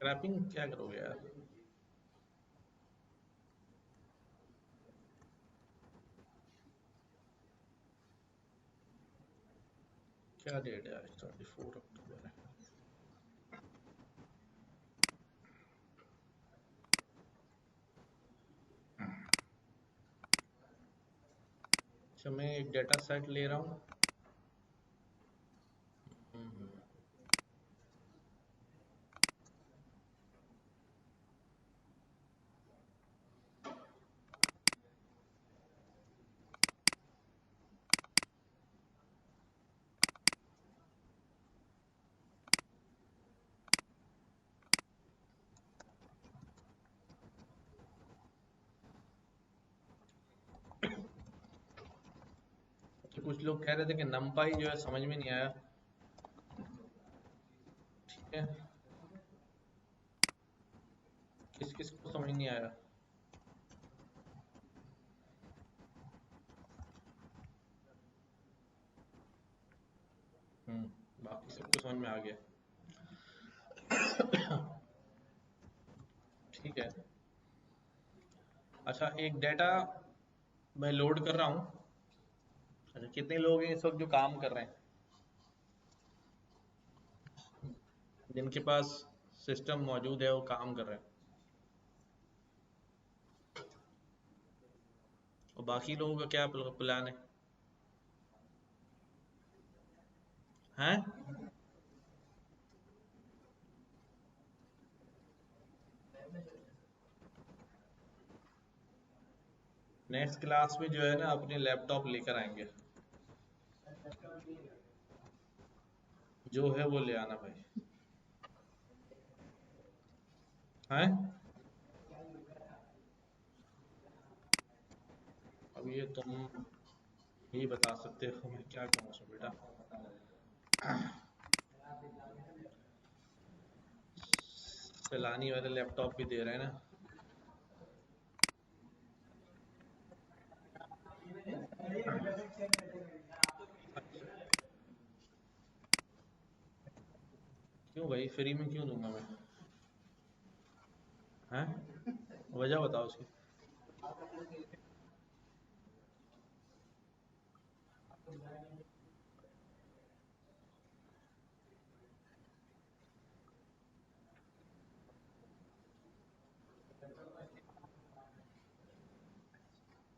क्रैपिंग क्या करोगे यार? क्या डेट है आज? 24 अक्टूबर है। अच्छा, मैं एक डेटा सेट ले रहा हूँ। हम्म, तो कुछ लोग कह रहे थे कि नमपाई जो है समझ में नहीं आया। ठीक है, किस किस को समझ नहीं आया? बाकी सबको समझ में आ गया। ठीक है। अच्छा, एक डेटा मैं लोड कर रहा हूँ। अच्छा, कितने लोग हैं इस वक्त जो काम कर रहे हैं, जिनके पास सिस्टम मौजूद है, वो काम कर रहे हैं? और बाकी लोगों का क्या प्लान है? हैं? नेक्स्ट क्लास में जो है ना, अपने लैपटॉप लेकर आएंगे। जो है वो ले आना भाई। हैं? अब ये तुम ही बता सकते हो, मैं क्या कहूँ उसमें बेटा। सैलानी वाले लैपटॉप भी दे रहे हैं ना। क्यों भाई, फ्री में क्यों दूंगा मैं? हैं? वजह बताओ उसकी।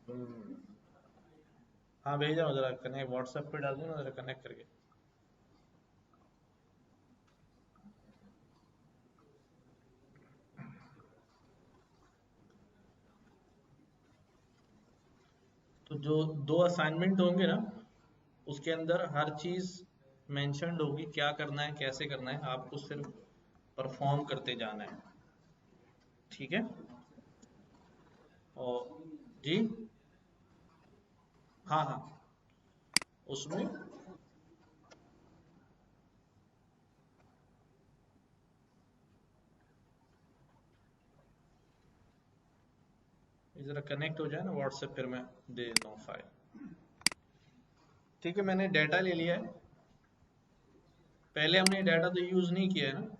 हम्म, हाँ भेजा हूँ, जरा कनेक्ट व्हाट्सएप पे डाल दो ना, जरा कनेक्ट करके। तो जो दो असाइनमेंट होंगे ना, उसके अंदर हर चीज मेंशन्ड होगी, क्या करना है कैसे करना है, आपको सिर्फ परफॉर्म करते जाना है। ठीक है। और जी, हाँ हाँ, उसमें ये जरा कनेक्ट हो जाए ना व्हाट्सएप, फिर मैं दे देता हूँ फाइल। ठीक है, मैंने डाटा ले लिया है। पहले हमने डाटा तो यूज नहीं किया है ना।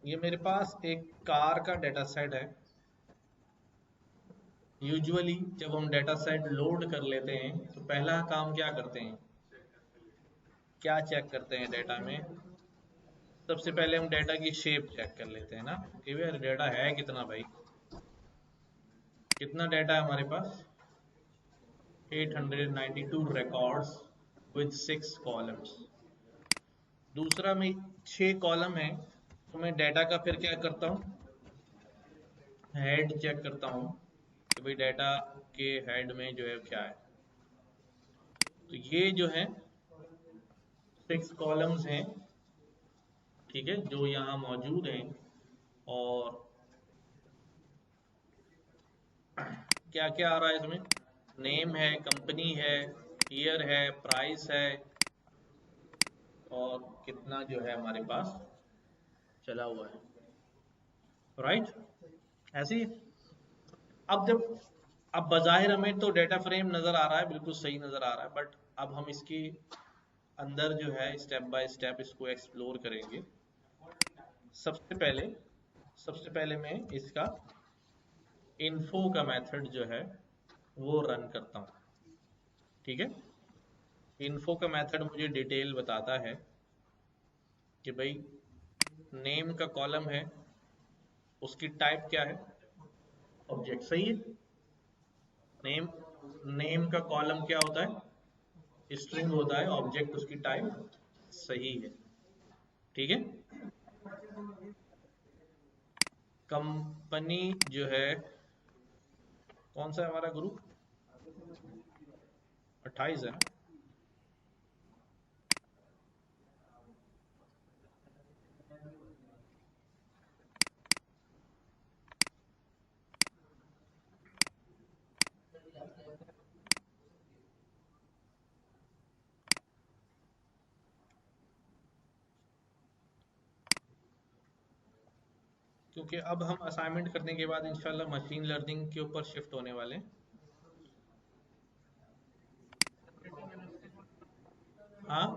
ये मेरे पास एक कार का डाटा सेट है। यूजुअली जब हम डाटा सेट लोड कर लेते हैं तो पहला काम क्या करते हैं, क्या चेक करते हैं डाटा में? सबसे पहले हम डाटा की शेप चेक कर लेते हैं ना, कि भाई डाटा है कितना भाई। कितना डाटा है हमारे पास? 892 रिकॉर्ड्स विद 6 कॉलम्स। दूसरा में 6 कॉलम है, तो मैं डाटा का फिर क्या करता हूँ, हेड चेक करता हूँ कि भाई डाटा के हेड में जो है क्या है। तो ये जो है 6 कॉलम्स हैं, ठीक है, जो यहाँ मौजूद हैं। और क्या क्या आ रहा है इसमें? नेम है, कंपनी है, ईयर है, प्राइस है, और कितना जो है हमारे पास चला हुआ है। राइट? ऐसे ही। अब जब, अब बाज़ाहिर हमें तो डेटा फ्रेम नज़र आ रहा है, बिल्कुल सही नज़र आ रहा है, बट अब हम इसकी अंदर जो है स्टेप बाय स्टेप इसको एक्सप्लोर करेंगे। सबसे पहले मैं इसका इन्फो का मेथड जो है वो रन करता हूँ। ठीक है, इन्फो का मेथड मुझे डिटेल बताता है कि भाई नेम का कॉलम है, उसकी टाइप क्या है, ऑब्जेक्ट। सही है, नेम नेम का कॉलम क्या होता है, स्ट्रिंग होता है, ऑब्जेक्ट उसकी टाइप सही है। ठीक है, कंपनी जो है, कौन सा है हमारा ग्रुप, 28 है ना। क्योंकि अब हम असाइनमेंट करने के बाद इंशाल्लाह मशीन लर्निंग के ऊपर शिफ्ट होने वाले हैं। हाँ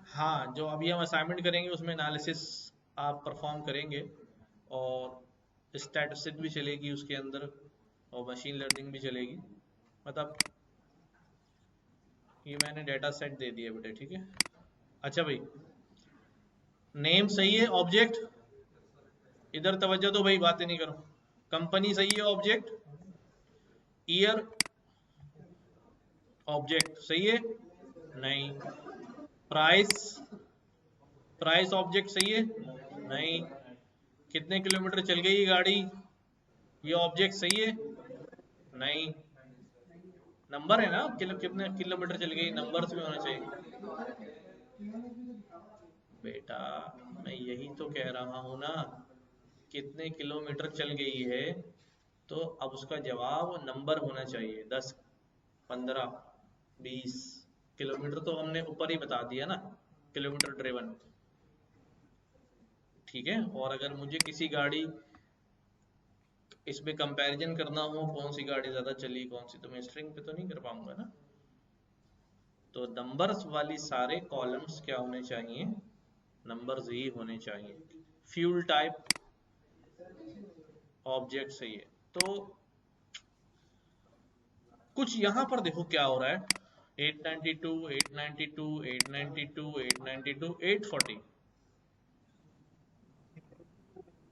हाँ, जो अभी हम असाइनमेंट करेंगे उसमें एनालिसिस आप परफॉर्म करेंगे, और स्टैटिस्टिक भी चलेगी उसके अंदर, और मशीन लर्निंग भी चलेगी। मतलब ये मैंने डेटा सेट दे दिया बेटे। ठीक है, अच्छा भाई, नेम सही है, ऑब्जेक्ट, इधर तवज्जो दो भाई, बातें नहीं करो। कंपनी सही है, ऑब्जेक्ट, ईयर ऑब्जेक्ट सही है, नहीं। प्राइस, प्राइस ऑब्जेक्ट सही है, नहीं। कितने किलोमीटर चल गई ये गाड़ी, ये ऑब्जेक्ट सही है, नहीं। नंबर है ना, कितने किलोमीटर चल गई, नंबर्स में होना चाहिए बेटा। मैं यही तो कह रहा हूं ना, कितने किलोमीटर चल गई है, तो अब उसका जवाब नंबर होना चाहिए। 10, 15, 20 किलोमीटर तो हमने ऊपर ही बता दिया ना, किलोमीटर ड्रिवन। ठीक है, और अगर मुझे किसी गाड़ी इसमें कंपैरिजन करना हो, कौन सी गाड़ी ज्यादा चली कौन सी, तो मैं स्ट्रिंग पे तो नहीं कर पाऊंगा ना। तो नंबर्स वाली सारे कॉलम्स क्या होने चाहिए, नंबर्स ही होने चाहिए। फ्यूल टाइप ऑब्जेक्ट सही है। तो कुछ यहां पर देखो क्या हो रहा है, 892, 892, 892, 892, 840।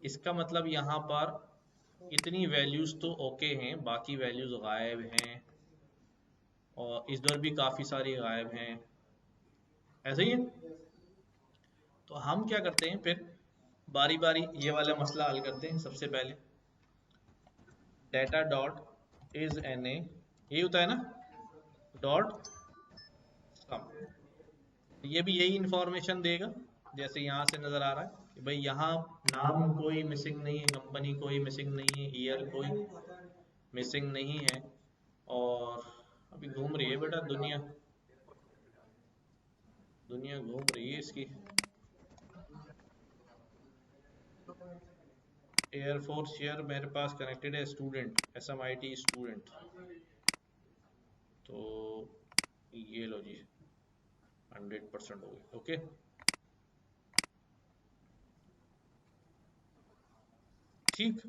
इसका मतलब यहाँ पर इतनी वैल्यूज तो ओके हैं, बाकी वैल्यूज गायब हैं, और इस दर भी काफी सारी गायब हैं। ऐसे ही है। तो हम क्या करते हैं फिर, बारी बारी ये वाला मसला हल करते हैं। सबसे पहले data dot is N A, यही होता है ना, डॉट सम। ये भी यही इंफॉर्मेशन देगा जैसे यहाँ से नजर आ रहा है कि भाई यहाँ नाम कोई मिसिंग नहीं है, कंपनी कोई मिसिंग नहीं है, ईयर कोई मिसिंग नहीं है, और अभी घूम रही है बेटा दुनिया, दुनिया घूम रही है इसकी। एयरफोर्स चेयर मेरे पास कनेक्टेड है, स्टूडेंट, SMIT स्टूडेंट। तो ये लो जी, 100% हो गई। ओके, ठीक।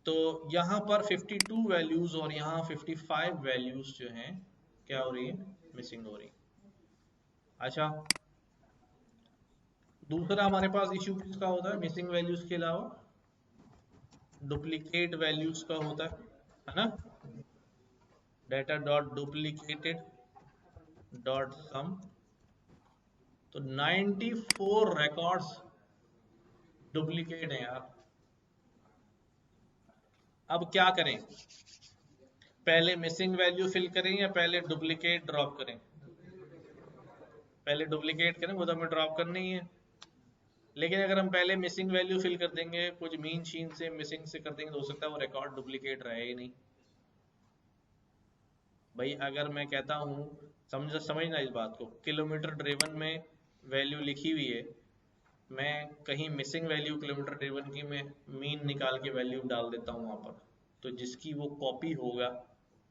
तो यहाँ पर 52 वैल्यूज और यहाँ 55 वैल्यूज जो हैं क्या हो रही है, मिसिंग हो रही है। अच्छा, दूसरा हमारे पास इश्यू किसका होता है मिसिंग वैल्यूज के अलावा, डुप्लीकेट वैल्यूज का होता है ना। डेटा डॉट डुप्लीकेटेड डॉट सम। तो 94 रिकॉर्ड्स डुप्लीकेट हैं यार। अब क्या करें, पहले मिसिंग वैल्यू फिल करें या पहले डुप्लीकेट ड्रॉप करें, पहले डुप्लीकेट करें, वो तो हमें ड्रॉप करनी ही है। लेकिन अगर हम पहले मिसिंग वैल्यू फिल कर देंगे, कुछ मीन शीन से मिसिंग से कर देंगे, तो हो सकता है वो रिकॉर्ड डुप्लीकेट रहे ही नहीं। भाई अगर मैं कहता हूँ, समझना इस बात को, किलोमीटर ड्रिवन में वैल्यू लिखी हुई है, मैं कहीं मिसिंग वैल्यू किलोमीटर ड्रिवन की मैं मीन निकाल के वैल्यू डाल देता हूँ वहां पर, तो जिसकी वो कॉपी होगा,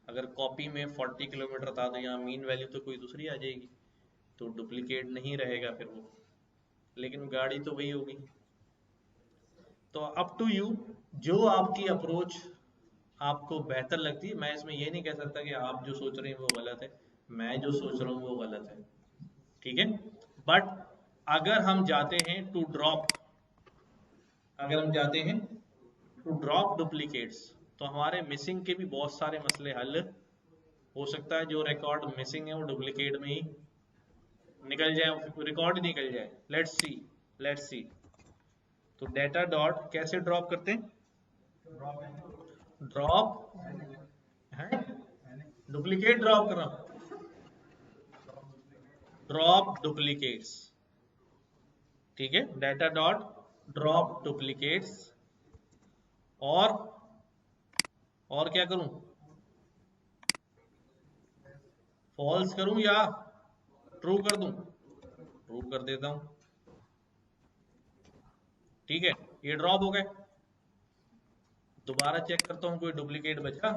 अगर कॉपी में 40 किलोमीटर था तो यहाँ मीन वैल्यू तो कोई दूसरी आ जाएगी, तो डुप्लीकेट नहीं रहेगा फिर वो। लेकिन गाड़ी तो वही होगी। तो अप टू यू, जो आपकी अप्रोच आपको बेहतर लगती है। मैं इसमें ये नहीं कह सकता कि आप जो सोच रहे हैं वो गलत है, मैं जो सोच रहा हूँ वो गलत है, ठीक है। बट अगर हम जाते हैं टू ड्रॉप, अगर हम जाते हैं टू ड्रॉप डुप्लीकेट्स, तो हमारे मिसिंग के भी बहुत सारे मसले हल हो सकता है। जो रिकॉर्ड मिसिंग है वो डुप्लीकेट में ही निकल जाए, रिकॉर्ड ही निकल जाए। Let's see, let's see. तो डेटा डॉट कैसे ड्रॉप करते हैं? ड्रॉप है, डुप्लीकेट ड्रॉप कर रहा हूं, ड्रॉप डुप्लीकेट्स, ठीक है। डेटा डॉट ड्रॉप डुप्लीकेट्स, और क्या करूं? फॉल्स करूं या ट्रू कर दूं? ट्रू कर देता हूं, ठीक है। ये ड्रॉप हो गए। दोबारा चेक करता हूं कोई डुप्लीकेट बचा।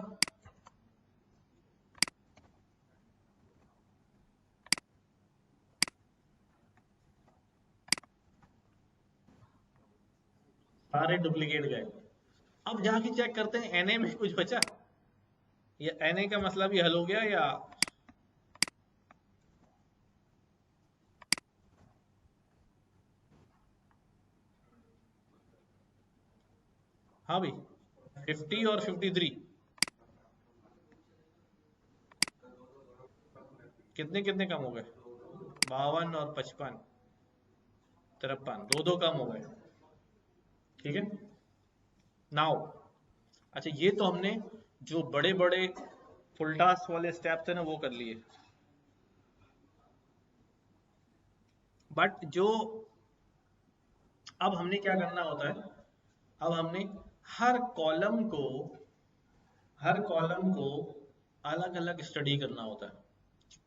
सारे डुप्लीकेट गए। अब जाके चेक करते हैं एनए में कुछ बचा, या एनए का मसला भी हल हो गया या। हाँ भाई, 50 और 53 कितने कितने कम हो गए? 52 और 55, 53, दो दो कम हो गए, ठीक है। नाउ, अच्छा ये तो हमने जो बड़े बड़े फुल टास्क वाले स्टेप थे ना वो कर लिए। बट जो अब हमने क्या करना होता है, अब हमने हर कॉलम को हर कॉलम को अलग अलग स्टडी करना होता है,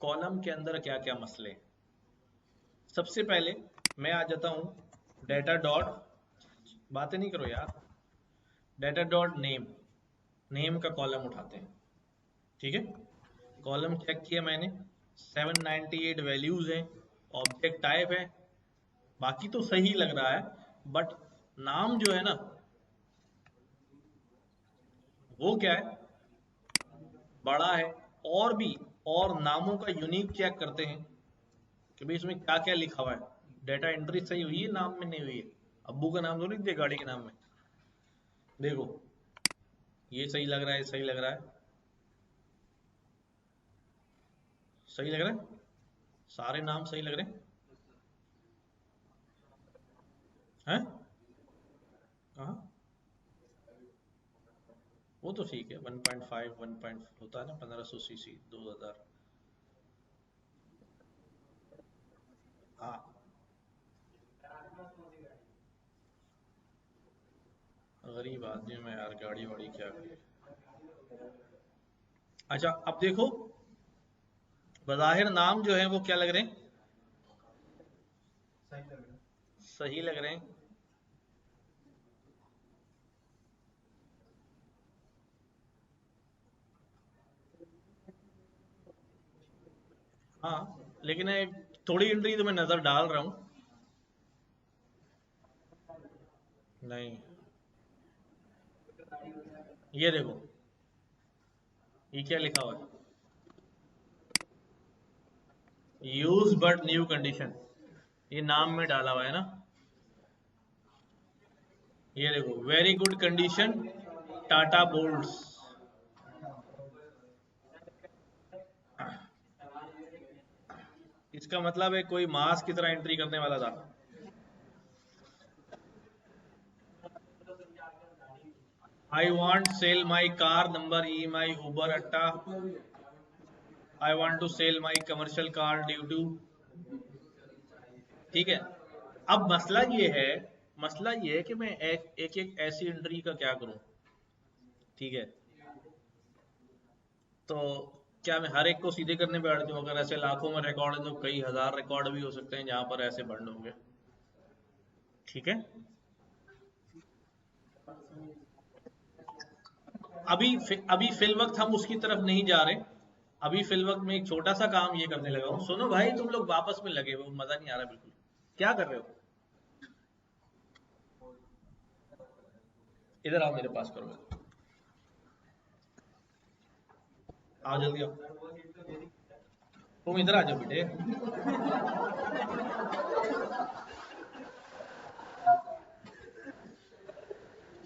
कॉलम के अंदर क्या क्या मसले हैं। सबसे पहले मैं आ जाता हूं डेटा डॉट, बातें नहीं करो यार, डेटा डॉट नेम, नेम का कॉलम उठाते हैं, ठीक है। कॉलम चेक किया मैंने, 798 वैल्यूज हैं, ऑब्जेक्ट टाइप है, बाकी तो सही लग रहा है। बट नाम जो है ना वो क्या है, बड़ा है। और भी, और नामों का यूनिक चेक करते हैं कि भाई इसमें क्या क्या लिखा हुआ है, डेटा एंट्री सही हुई है, नाम में नहीं हुई है। अब्बू का नाम तो नहीं दिया गाड़ी के नाम में, देखो ये सही लग रहा है, सही लग रहा है, सही लग रहा है, सारे नाम सही लग रहे हैं। कहाँ? वो तो ठीक है, 1.5 1. होता है ना, 1500 सीसी 2000। हाँ, गरीब आदमी में यार, गाड़ी वाड़ी क्या करे। अच्छा अब देखो, बज़ाहिर नाम जो है वो क्या लग रहे हैं, सही लग रहे हैं। हाँ, लेकिन एक थोड़ी एंट्री तो मैं नजर डाल रहा हूँ। नहीं, ये देखो, ये क्या लिखा हुआ है, यूज बट न्यू कंडीशन, ये नाम में डाला हुआ है ना। ये देखो, very good condition, Tata bolts. इसका मतलब है कोई मास की तरह एंट्री करने वाला था। I want sell my car number e my Uber अट्टा, I want to sell my commercial car due to, ठीक है। अब मसला ये है कि मैं एक एक ऐसी एंट्री का क्या करूं, ठीक है। तो क्या मैं हर एक को सीधे करने बैठ जाऊं? अगर ऐसे लाखों में रिकॉर्ड है तो कई हजार रिकॉर्ड भी हो सकते हैं जहां पर ऐसे बंद होंगे, ठीक है। अभी फिल वक्त हम उसकी तरफ नहीं जा रहे। अभी फिल वक्त में एक छोटा सा काम ये करने लगा हूँ। सुनो भाई, तुम लोग वापस में लगे हो, मजा नहीं आ रहा बिल्कुल। क्या कर रहे हो? इधर आओ, मेरे पास करो, आओ जल्दी आओ, तुम इधर आ जाओ बेटे।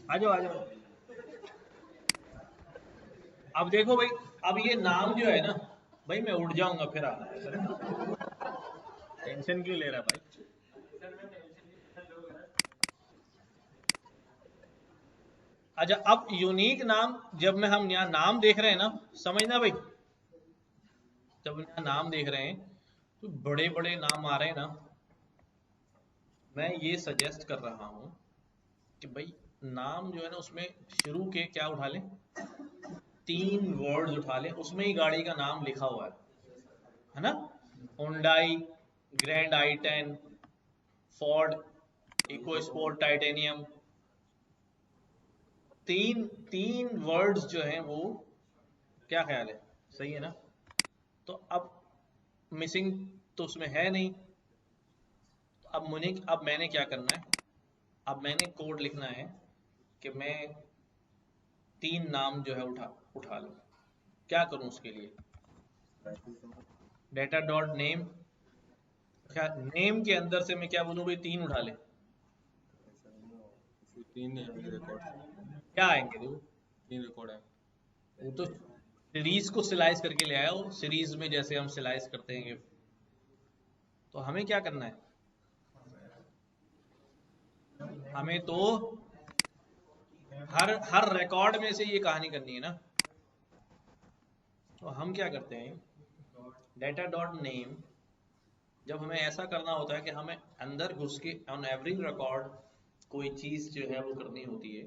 आ जाओ आ जाओ। अब देखो भाई, अब ये नाम जो है ना भाई, मैं उड़ जाऊंगा फिर आना है। टेंशन क्यों ले रहा है भाई? अच्छा, अब यूनिक नाम जब में हम यहाँ नाम देख रहे हैं ना, समझना भाई, जब यहाँ नाम देख रहे हैं तो बड़े बड़े नाम आ रहे हैं ना, मैं ये सजेस्ट कर रहा हूँ कि भाई नाम जो है ना उसमें शुरू के क्या उठा लें, 3 वर्ड्स उठा लें, उसमें ही गाड़ी का नाम लिखा हुआ है ना? Hyundai, Grand i10, Ford EcoSport Titanium, तीन तीन वर्ड्स जो हैं वो, क्या ख्याल है, सही है ना? तो अब मिसिंग तो उसमें है नहीं, तो अब मैंने क्या करना है, अब मैंने कोड लिखना है कि मैं 3 नाम जो है उठा उठा लूँ। क्या करूँ उसके लिए? डेटा डॉट नेम, क्या नेम के अंदर से मैं क्या बोलूँ भाई, 3 उठा ले, 3 रिकॉर्ड, क्या आएंगे देखो? 3 रिकॉर्ड है। वो तो सीरीज को सिलाइज करके ले आया हो, सीरीज में जैसे हम सिलाइज करते हैं। तो हमें क्या करना है, हमें तो हर हर रिकॉर्ड में से ये कहानी करनी है ना। तो हम क्या करते हैं, डेटा डॉट नेम, जब हमें ऐसा करना होता है कि हमें अंदर घुस के ऑन एवरी रिकॉर्ड कोई चीज जो है वो करनी होती है,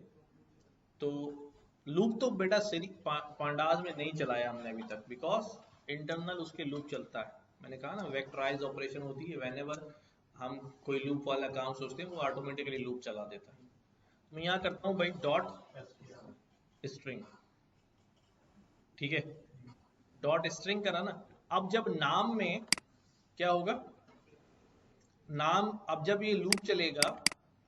तो लूप तो बेटा पांडाज में नहीं चलाया हमने अभी तक, बिकॉज इंटरनल उसके लूप चलता है। मैंने कहा ना, वेक्टराइज ऑपरेशन होती है, व्हेनेवर हम कोई लूप वाला काम सोचते हैं वो ऑटोमेटिकली लूप चला देता है। मैं यहाँ करता हूँ भाई डॉट स्ट्रिंग, ठीक है, डॉट स्ट्रिंग करा ना। अब जब नाम में क्या होगा, नाम, अब जब ये लूप चलेगा,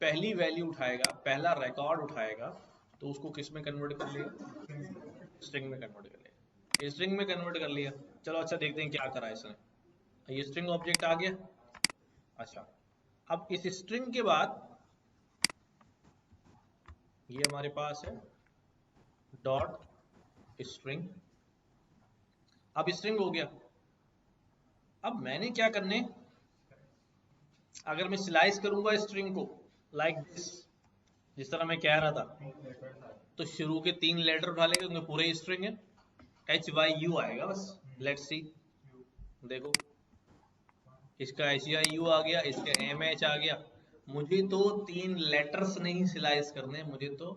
पहली वैल्यू उठाएगा, पहला रिकॉर्ड उठाएगा, तो उसको किस में कन्वर्ट कर लेगा, स्ट्रिंग में कन्वर्ट कर लेगा। ये स्ट्रिंग में कन्वर्ट कर लिया, चलो अच्छा देखते हैं क्या करा इसने। ये स्ट्रिंग ऑब्जेक्ट आ गया। अच्छा, अब इस स्ट्रिंग के बाद ये हमारे पास है डॉट स्ट्रिंग। अब स्ट्रिंग हो गया। अब मैंने क्या करने, अगर मैं स्लाइस करूंगा स्ट्रिंग को लाइक दिस, जिस तरह मैं कह रहा था, तो शुरू के 3 लेटर उठा लेंगे, उनमें पूरे स्ट्रिंग है, HYU आएगा बस। लेट्स सी, देखो इसका HYU आ गया, इसका MH आ गया। मुझे तो 3 लेटर्स नहीं सिलाइज करने, मुझे तो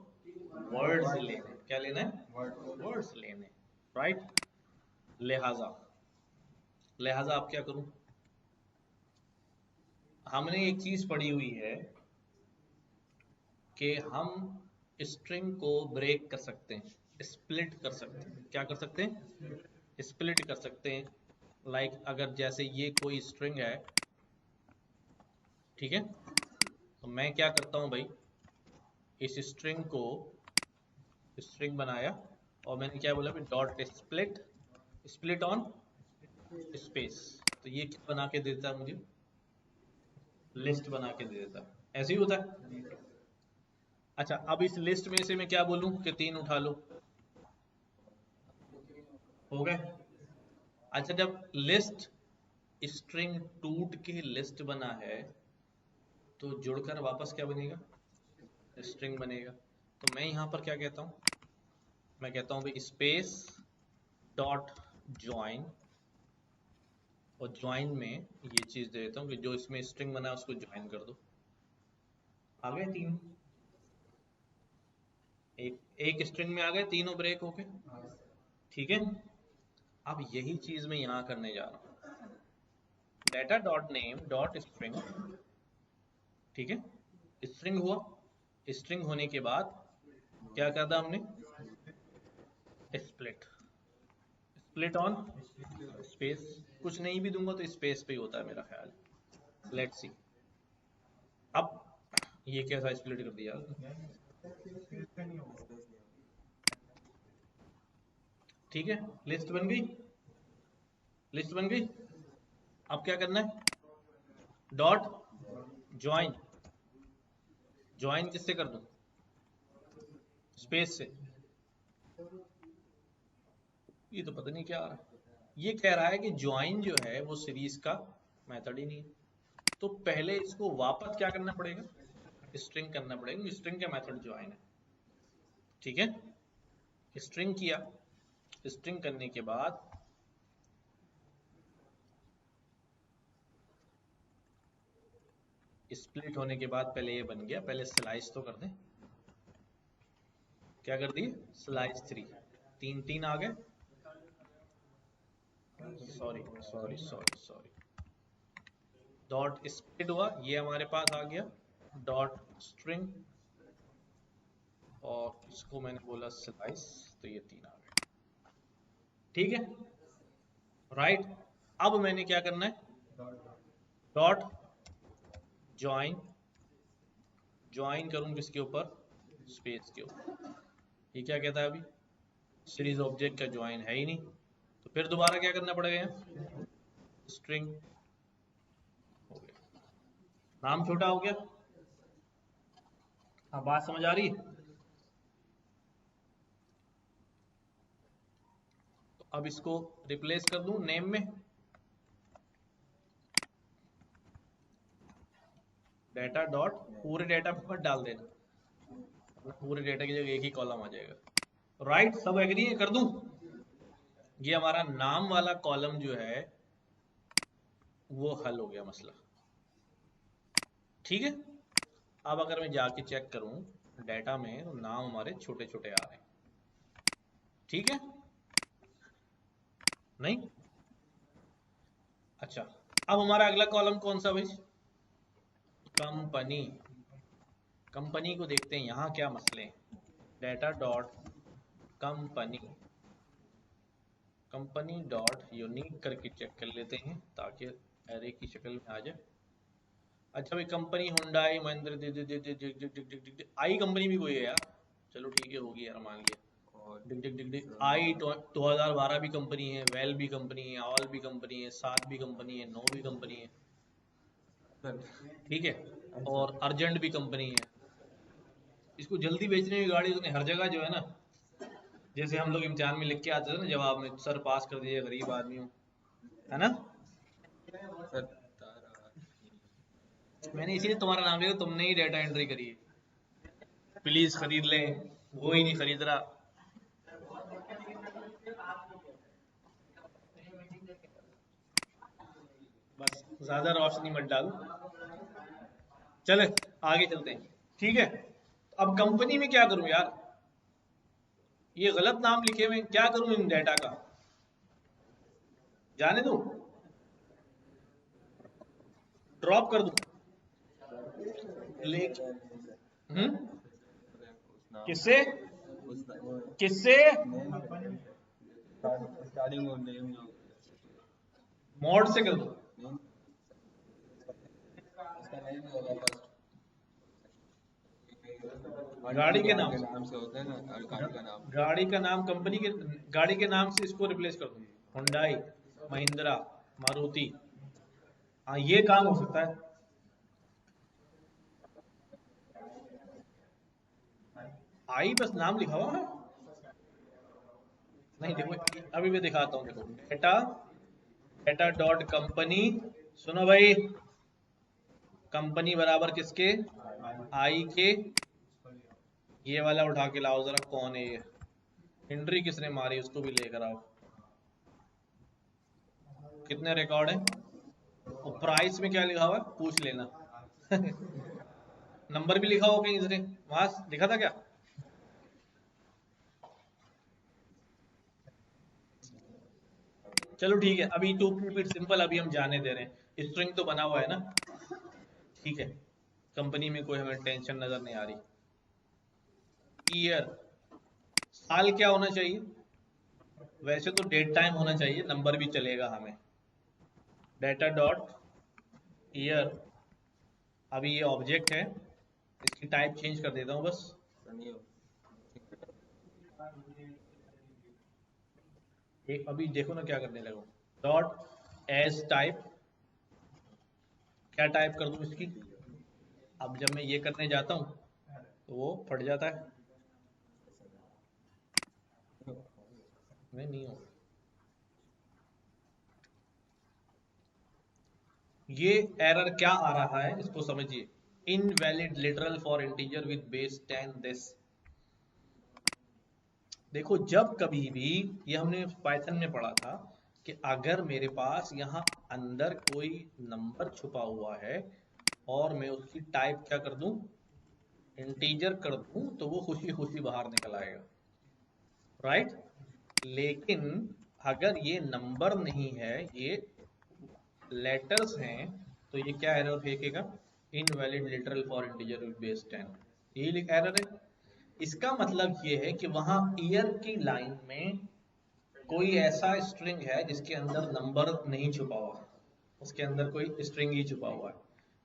वर्ड्स लेने। क्या लेना है? वर्ड्स लेने, राइट? लिहाजा लिहाजा आप क्या करूं, हमने एक चीज पढ़ी हुई है कि हम स्ट्रिंग को ब्रेक कर सकते हैं, स्प्लिट कर सकते हैं। क्या कर सकते हैं? स्प्लिट कर सकते हैं। लाइक अगर जैसे ये कोई स्ट्रिंग है, ठीक है, तो मैं क्या करता हूं भाई, इस स्ट्रिंग को स्ट्रिंग बनाया और मैंने क्या बोला भाई, dot split, split on space, तो ये क्या बना के देता है मुझे, लिस्ट बना के दे देता है। ऐसे ही होता है। अच्छा, अब इस लिस्ट में से मैं क्या बोलूं कि 3 उठा लो, हो गए। अच्छा, जब लिस्ट स्ट्रिंग टूट के लिस्ट बना है, तो जुड़कर वापस क्या बनेगा, स्ट्रिंग बनेगा। तो मैं यहां पर क्या कहता हूं, मैं कहता हूं भाई स्पेस डॉट ज्वाइन, और ज्वाइन में ये चीज दे देता हूं कि जो इसमें स्ट्रिंग बना है उसको ज्वाइन कर दो। आ गए 3, एक एक स्ट्रिंग में आ गए, तीनों ब्रेक हो गए, ठीक है। अब यही चीज मैं यहां करने जा रहा हूं, data dot name dot string, ठीक है, स्ट्रिंग हुआ। स्ट्रिंग होने के बाद क्या करना हमने, स्प्लिट, स्प्लिट ऑन स्पेस, कुछ नहीं भी दूंगा तो स्पेस पे ही होता है मेरा ख्याल। लेट्स सी, अब ये कैसा स्प्लिट कर दिया, ठीक है, लिस्ट बन गई, लिस्ट बन गई। अब क्या करना है, डॉट ज्वाइन, ज्वाइन किससे कर दूं, स्पेस से। ये तो पता नहीं क्या आ रहा है, ये कह रहा है कि ज्वाइन जो है वो सीरीज का मेथड ही नहीं है, तो पहले इसको वापस क्या करना पड़ेगा, स्ट्रिंग करना पड़ेगा। स्ट्रिंग का मेथड ज्वाइन है, ठीक है। स्ट्रिंग किया, स्ट्रिंग करने के बाद स्प्लिट होने के बाद पहले ये बन गया, पहले स्लाइस तो कर दें। क्या कर दिए, स्लाइस 3, 3 3 आ गए, sorry sorry sorry sorry, dot split हुआ, ये हमारे पास आ गया डॉट स्ट्रिंग, और इसको मैंने बोला स्लाइस, तो ये 3 आ गए, ठीक है, राइट। अब मैंने क्या करना है, डॉट ज्वाइन, ज्वाइन करूं किसके ऊपर, स्पेस के ऊपर। ये क्या कहता है, अभी सीरीज ऑब्जेक्ट का ज्वाइन है ही नहीं, तो फिर दोबारा क्या करना पड़ेगा, स्ट्रिंग हो गया, नाम छोटा हो गया। हाँ, बात समझ आ रही है। तो अब इसको रिप्लेस कर दूं नेम में, डेटा डॉट, पूरे डेटा में मत डाल देना, पूरे डेटा की जगह एक ही कॉलम आ जाएगा, राइट। सब एग्री है, कर दूं। ये हमारा नाम वाला कॉलम जो है वो हल हो गया मसला, ठीक है। अब अगर मैं जाके चेक करूं डेटा में, तो नाम हमारे छोटे छोटे आ रहे हैं, ठीक है, नहीं। अच्छा, अब हमारा अगला कॉलम कौन सा भाई, कंपनी। कंपनी को देखते हैं यहाँ क्या मसले हैं, data dot company, company dot unique करके चेक कर लेते हैं ताकि एरे की शक्ल में आ जाए। अच्छा भाई, कंपनी हुंडई महिंद्रा, आई कंपनी भी कोई है यार, चलो ठीक है, होगी यार, मान लिया। और डिग डिग डिग डिग आई 2012 भी कंपनी है, वेल भी कंपनी है, ऑल भी कंपनी है, 7 भी कंपनी है, 9 भी कंपनी है, ठीक है, और अर्जेंट भी कंपनी है। इसको जल्दी बेचने की गाड़ी उसने हर जगह जो है ना, जैसे हम लोग इम्तिहान में लिख के आते थे ना जवाब में, सर पास कर दीजिए, गरीब आदमी हूँ, है ना। सर तारा मैंने इसीलिए तुम्हारा नाम लिया, तुमने ही डेटा एंट्री करी है, प्लीज खरीद लें, वो ही नहीं खरीद रहा। बस ज्यादा रोशनी मत डालो, चले आगे चलते हैं, ठीक है। अब कंपनी में क्या करूं यार, ये गलत नाम लिखे हुए, क्या करूं इन डेटा का, जाने दूं, ड्रॉप कर दूं, लेक, उस नाम किससे, उस वो किससे, नेम स्टार्टिंग और नेम जो मॉड से कर दूं, नेम उसका नेम ही होगा फर्स्ट, गाड़ी के गाड़ी नाम के से, नाम से होता है ना, और गाड़ी का नाम। गाड़ी का नाम, कंपनी के गाड़ी के नाम से इसको रिप्लेस कर दूं, हुंडई, महिंद्रा, मारुति। हाँ, ये काम हो सकता है। आई बस नाम लिखा हुआ है, नहीं देखो, अभी मैं दिखाता हूँ, देखो डेटा, डेटा डॉट कंपनी, सुनो भाई, कंपनी बराबर किसके, आई के, ये वाला उठा के लाओ जरा, कौन है ये, एंट्री किसने मारी, उसको भी लेकर आओ। कितने रिकॉर्ड है, और प्राइस में क्या लिखा हुआ है पूछ लेना। नंबर भी लिखा हो कहीं, इसने वहां लिखा था क्या, चलो ठीक है, अभी टू कीप इट सिंपल, अभी हम जाने दे रहे हैं, स्ट्रिंग तो बना हुआ है ना, ठीक है। कंपनी में कोई हमें टेंशन नजर नहीं आ रही। ईयर, साल क्या होना चाहिए, वैसे तो डेट टाइम होना चाहिए, नंबर भी चलेगा हमें। डेटा डॉट ईयर, अभी ये ऑब्जेक्ट है, इसकी टाइप चेंज कर देता हूँ बस, नहीं हो एक अभी देखो ना क्या करने लगो, डॉट एज टाइप, क्या टाइप कर दूं इसकी। अब जब मैं ये करने जाता हूँ तो वो फट जाता है। नहीं होगा। ये एरर क्या आ रहा है इसको समझिए। Invalid literal for integer with base 10 this. देखो जब कभी भी, ये हमने पाइथन में पढ़ा था कि अगर मेरे पास यहाँ अंदर कोई नंबर छुपा हुआ है और मैं उसकी टाइप क्या कर दूं, इंटीजर कर दूं, तो वो खुशी खुशी बाहर निकल आएगा, राइट। लेकिन अगर ये नंबर नहीं है, ये लेटर्स हैं, तो ये क्या एरर फेंकेगा, invalid literal for integer with base 10। यही एरर है। इसका मतलब ये है कि वहां ईयर की लाइन में कोई ऐसा स्ट्रिंग है जिसके अंदर नंबर नहीं छुपा हुआ, उसके अंदर कोई स्ट्रिंग ही छुपा हुआ है।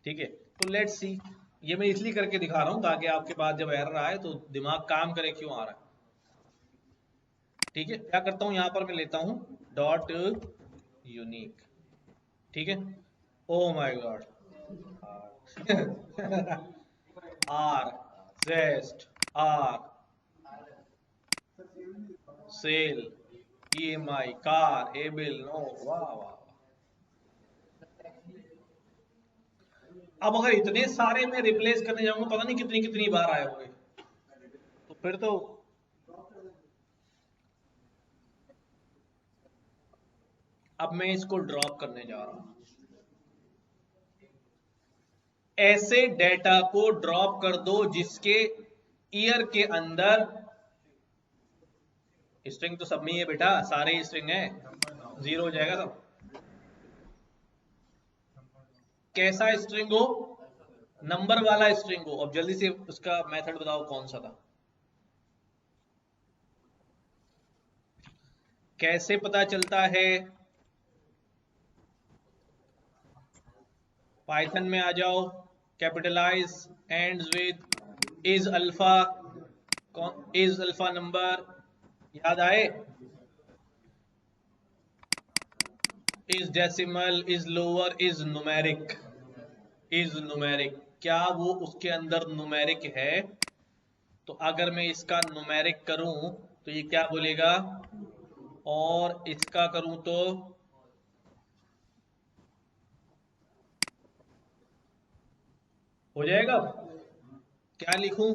ठीक है, तो लेट्स सी। ये मैं इसलिए करके दिखा रहा हूं ताकि आपके पास जब एरर आए तो दिमाग काम करे क्यों आ रहा है। ठीक है, क्या करता हूं, यहां पर मैं लेता हूं डॉट यूनिक। ठीक है, ओ माय गॉड, आर जेस्ट आर सेल ईएमआई कार एबिल नो, वाह वाह। अब अगर इतने सारे में रिप्लेस करने जाऊंगा पता नहीं कितनी कितनी बार आए होंगे, तो फिर तो अब मैं इसको ड्रॉप करने जा रहा हूं। ऐसे डेटा को ड्रॉप कर दो जिसके ईयर के अंदर स्ट्रिंग, तो सब में ही है बेटा, सारे स्ट्रिंग है, जीरो हो जाएगा सब। कैसा स्ट्रिंग हो, नंबर वाला स्ट्रिंग हो। अब जल्दी से उसका मेथड बताओ कौन सा था, कैसे पता चलता है। पाइथन में आ जाओ, capitalize ends with is alpha, कौन इज अल्फा नंबर, याद आए, is decimal, is lower, is numeric. Is numeric, क्या वो उसके अंदर न्यूमेरिक है। तो अगर मैं इसका न्यूमेरिक करूं तो ये क्या बोलेगा, और इसका करूं तो हो जाएगा। क्या लिखूं,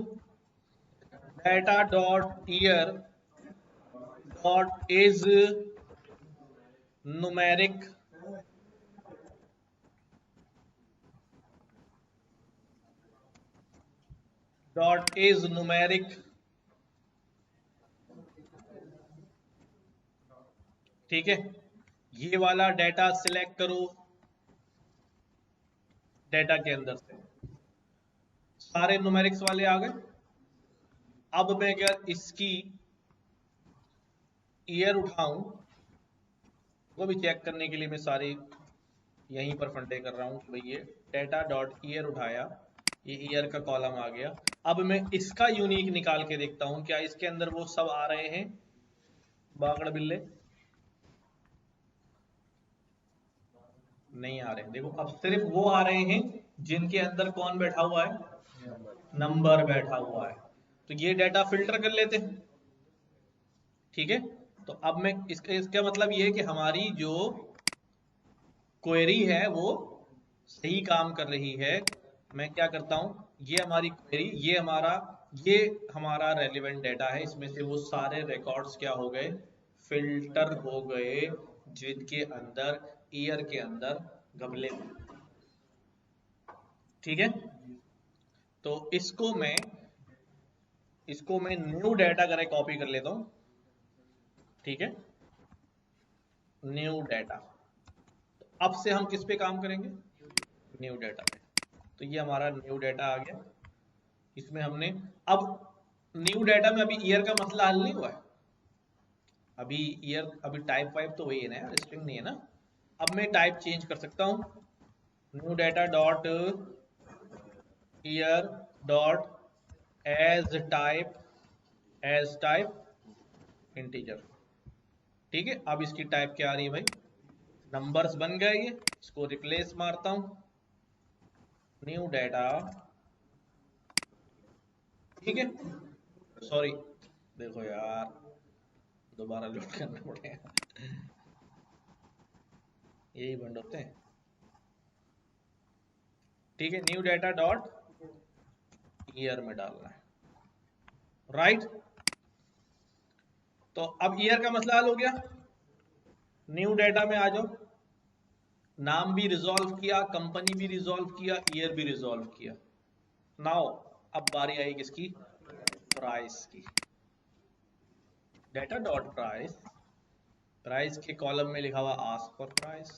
data dot year dot is numeric, dot is numeric. ठीक है, ये वाला डेटा सिलेक्ट करो डेटा के अंदर से, सारे न्यूमेरिक्स वाले आ गए। अब मैं अगर इसकी ईयर उठाऊं, वो भी चेक करने के लिए मैं सारी यहीं पर फंडे कर रहा हूं कि भाई ये डेटा डॉट ईयर उठाया, ये ईयर का कॉलम आ गया। अब मैं इसका यूनिक निकाल के देखता हूं क्या इसके अंदर वो सब आ रहे हैं, बागड़ बिल्ले नहीं आ रहे। देखो अब सिर्फ वो आ रहे हैं जिनके अंदर कौन बैठा हुआ है, नंबर बैठा हुआ है। तो ये डेटा फिल्टर कर लेते हैं। ठीक है, तो अब मैं इसका मतलब ये है कि हमारी जो क्वेरी है वो सही काम कर रही है। मैं क्या करता हूं, ये हमारी क्वेरी, ये हमारा रेलिवेंट डेटा है, इसमें से वो सारे रिकॉर्ड्स क्या हो गए, फिल्टर हो गए, जिनके अंदर ईयर के अंदर गमले में। ठीक है, तो इसको मैं न्यू डेटा करे कॉपी कर लेता हूं। ठीक है, न्यू डेटा, अब से हम किस पे काम करेंगे, न्यू डेटा पे। तो ये हमारा न्यू डेटा आ गया। इसमें हमने अब न्यू डेटा में अभी ईयर का मसला हल नहीं हुआ है। अभी ईयर, अभी टाइप वाइप तो वही है ना यार, स्ट्रिंग नहीं है ना। अब मैं टाइप चेंज कर सकता हूं, new data dot year dot as type integer. ठीक है, अब इसकी टाइप क्या आ रही है भाई, नंबर्स बन गए ये, इसको रिप्लेस मारता हूं, न्यू डाटा। ठीक है, सॉरी देखो यार, दोबारा लोड करना पड़ेगा, यही बंद होते हैं। ठीक है, न्यू डाटा डॉट ईयर में डालना है, राइट। तो अब ईयर का मसला हल हो गया। न्यू डाटा में आ जाओ, नाम भी रिजॉल्व किया, कंपनी भी रिजॉल्व किया, ईयर भी रिजॉल्व किया। नाउ अब बारी आई किसकी, प्राइस की। डाटा डॉट प्राइस, प्राइस के कॉलम में लिखा हुआ ask for price,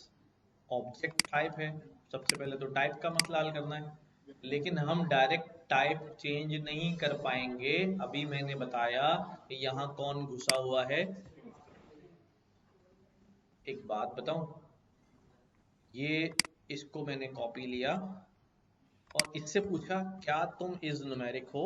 object type है। सबसे पहले तो टाइप का मसला हल करना है, लेकिन हम डायरेक्ट टाइप चेंज नहीं कर पाएंगे। अभी मैंने बताया कि यहाँ कौन घुसा हुआ है। एक बात बताऊं, ये इसको मैंने कॉपी लिया और इससे पूछा क्या तुम इज न्यूमेरिक हो,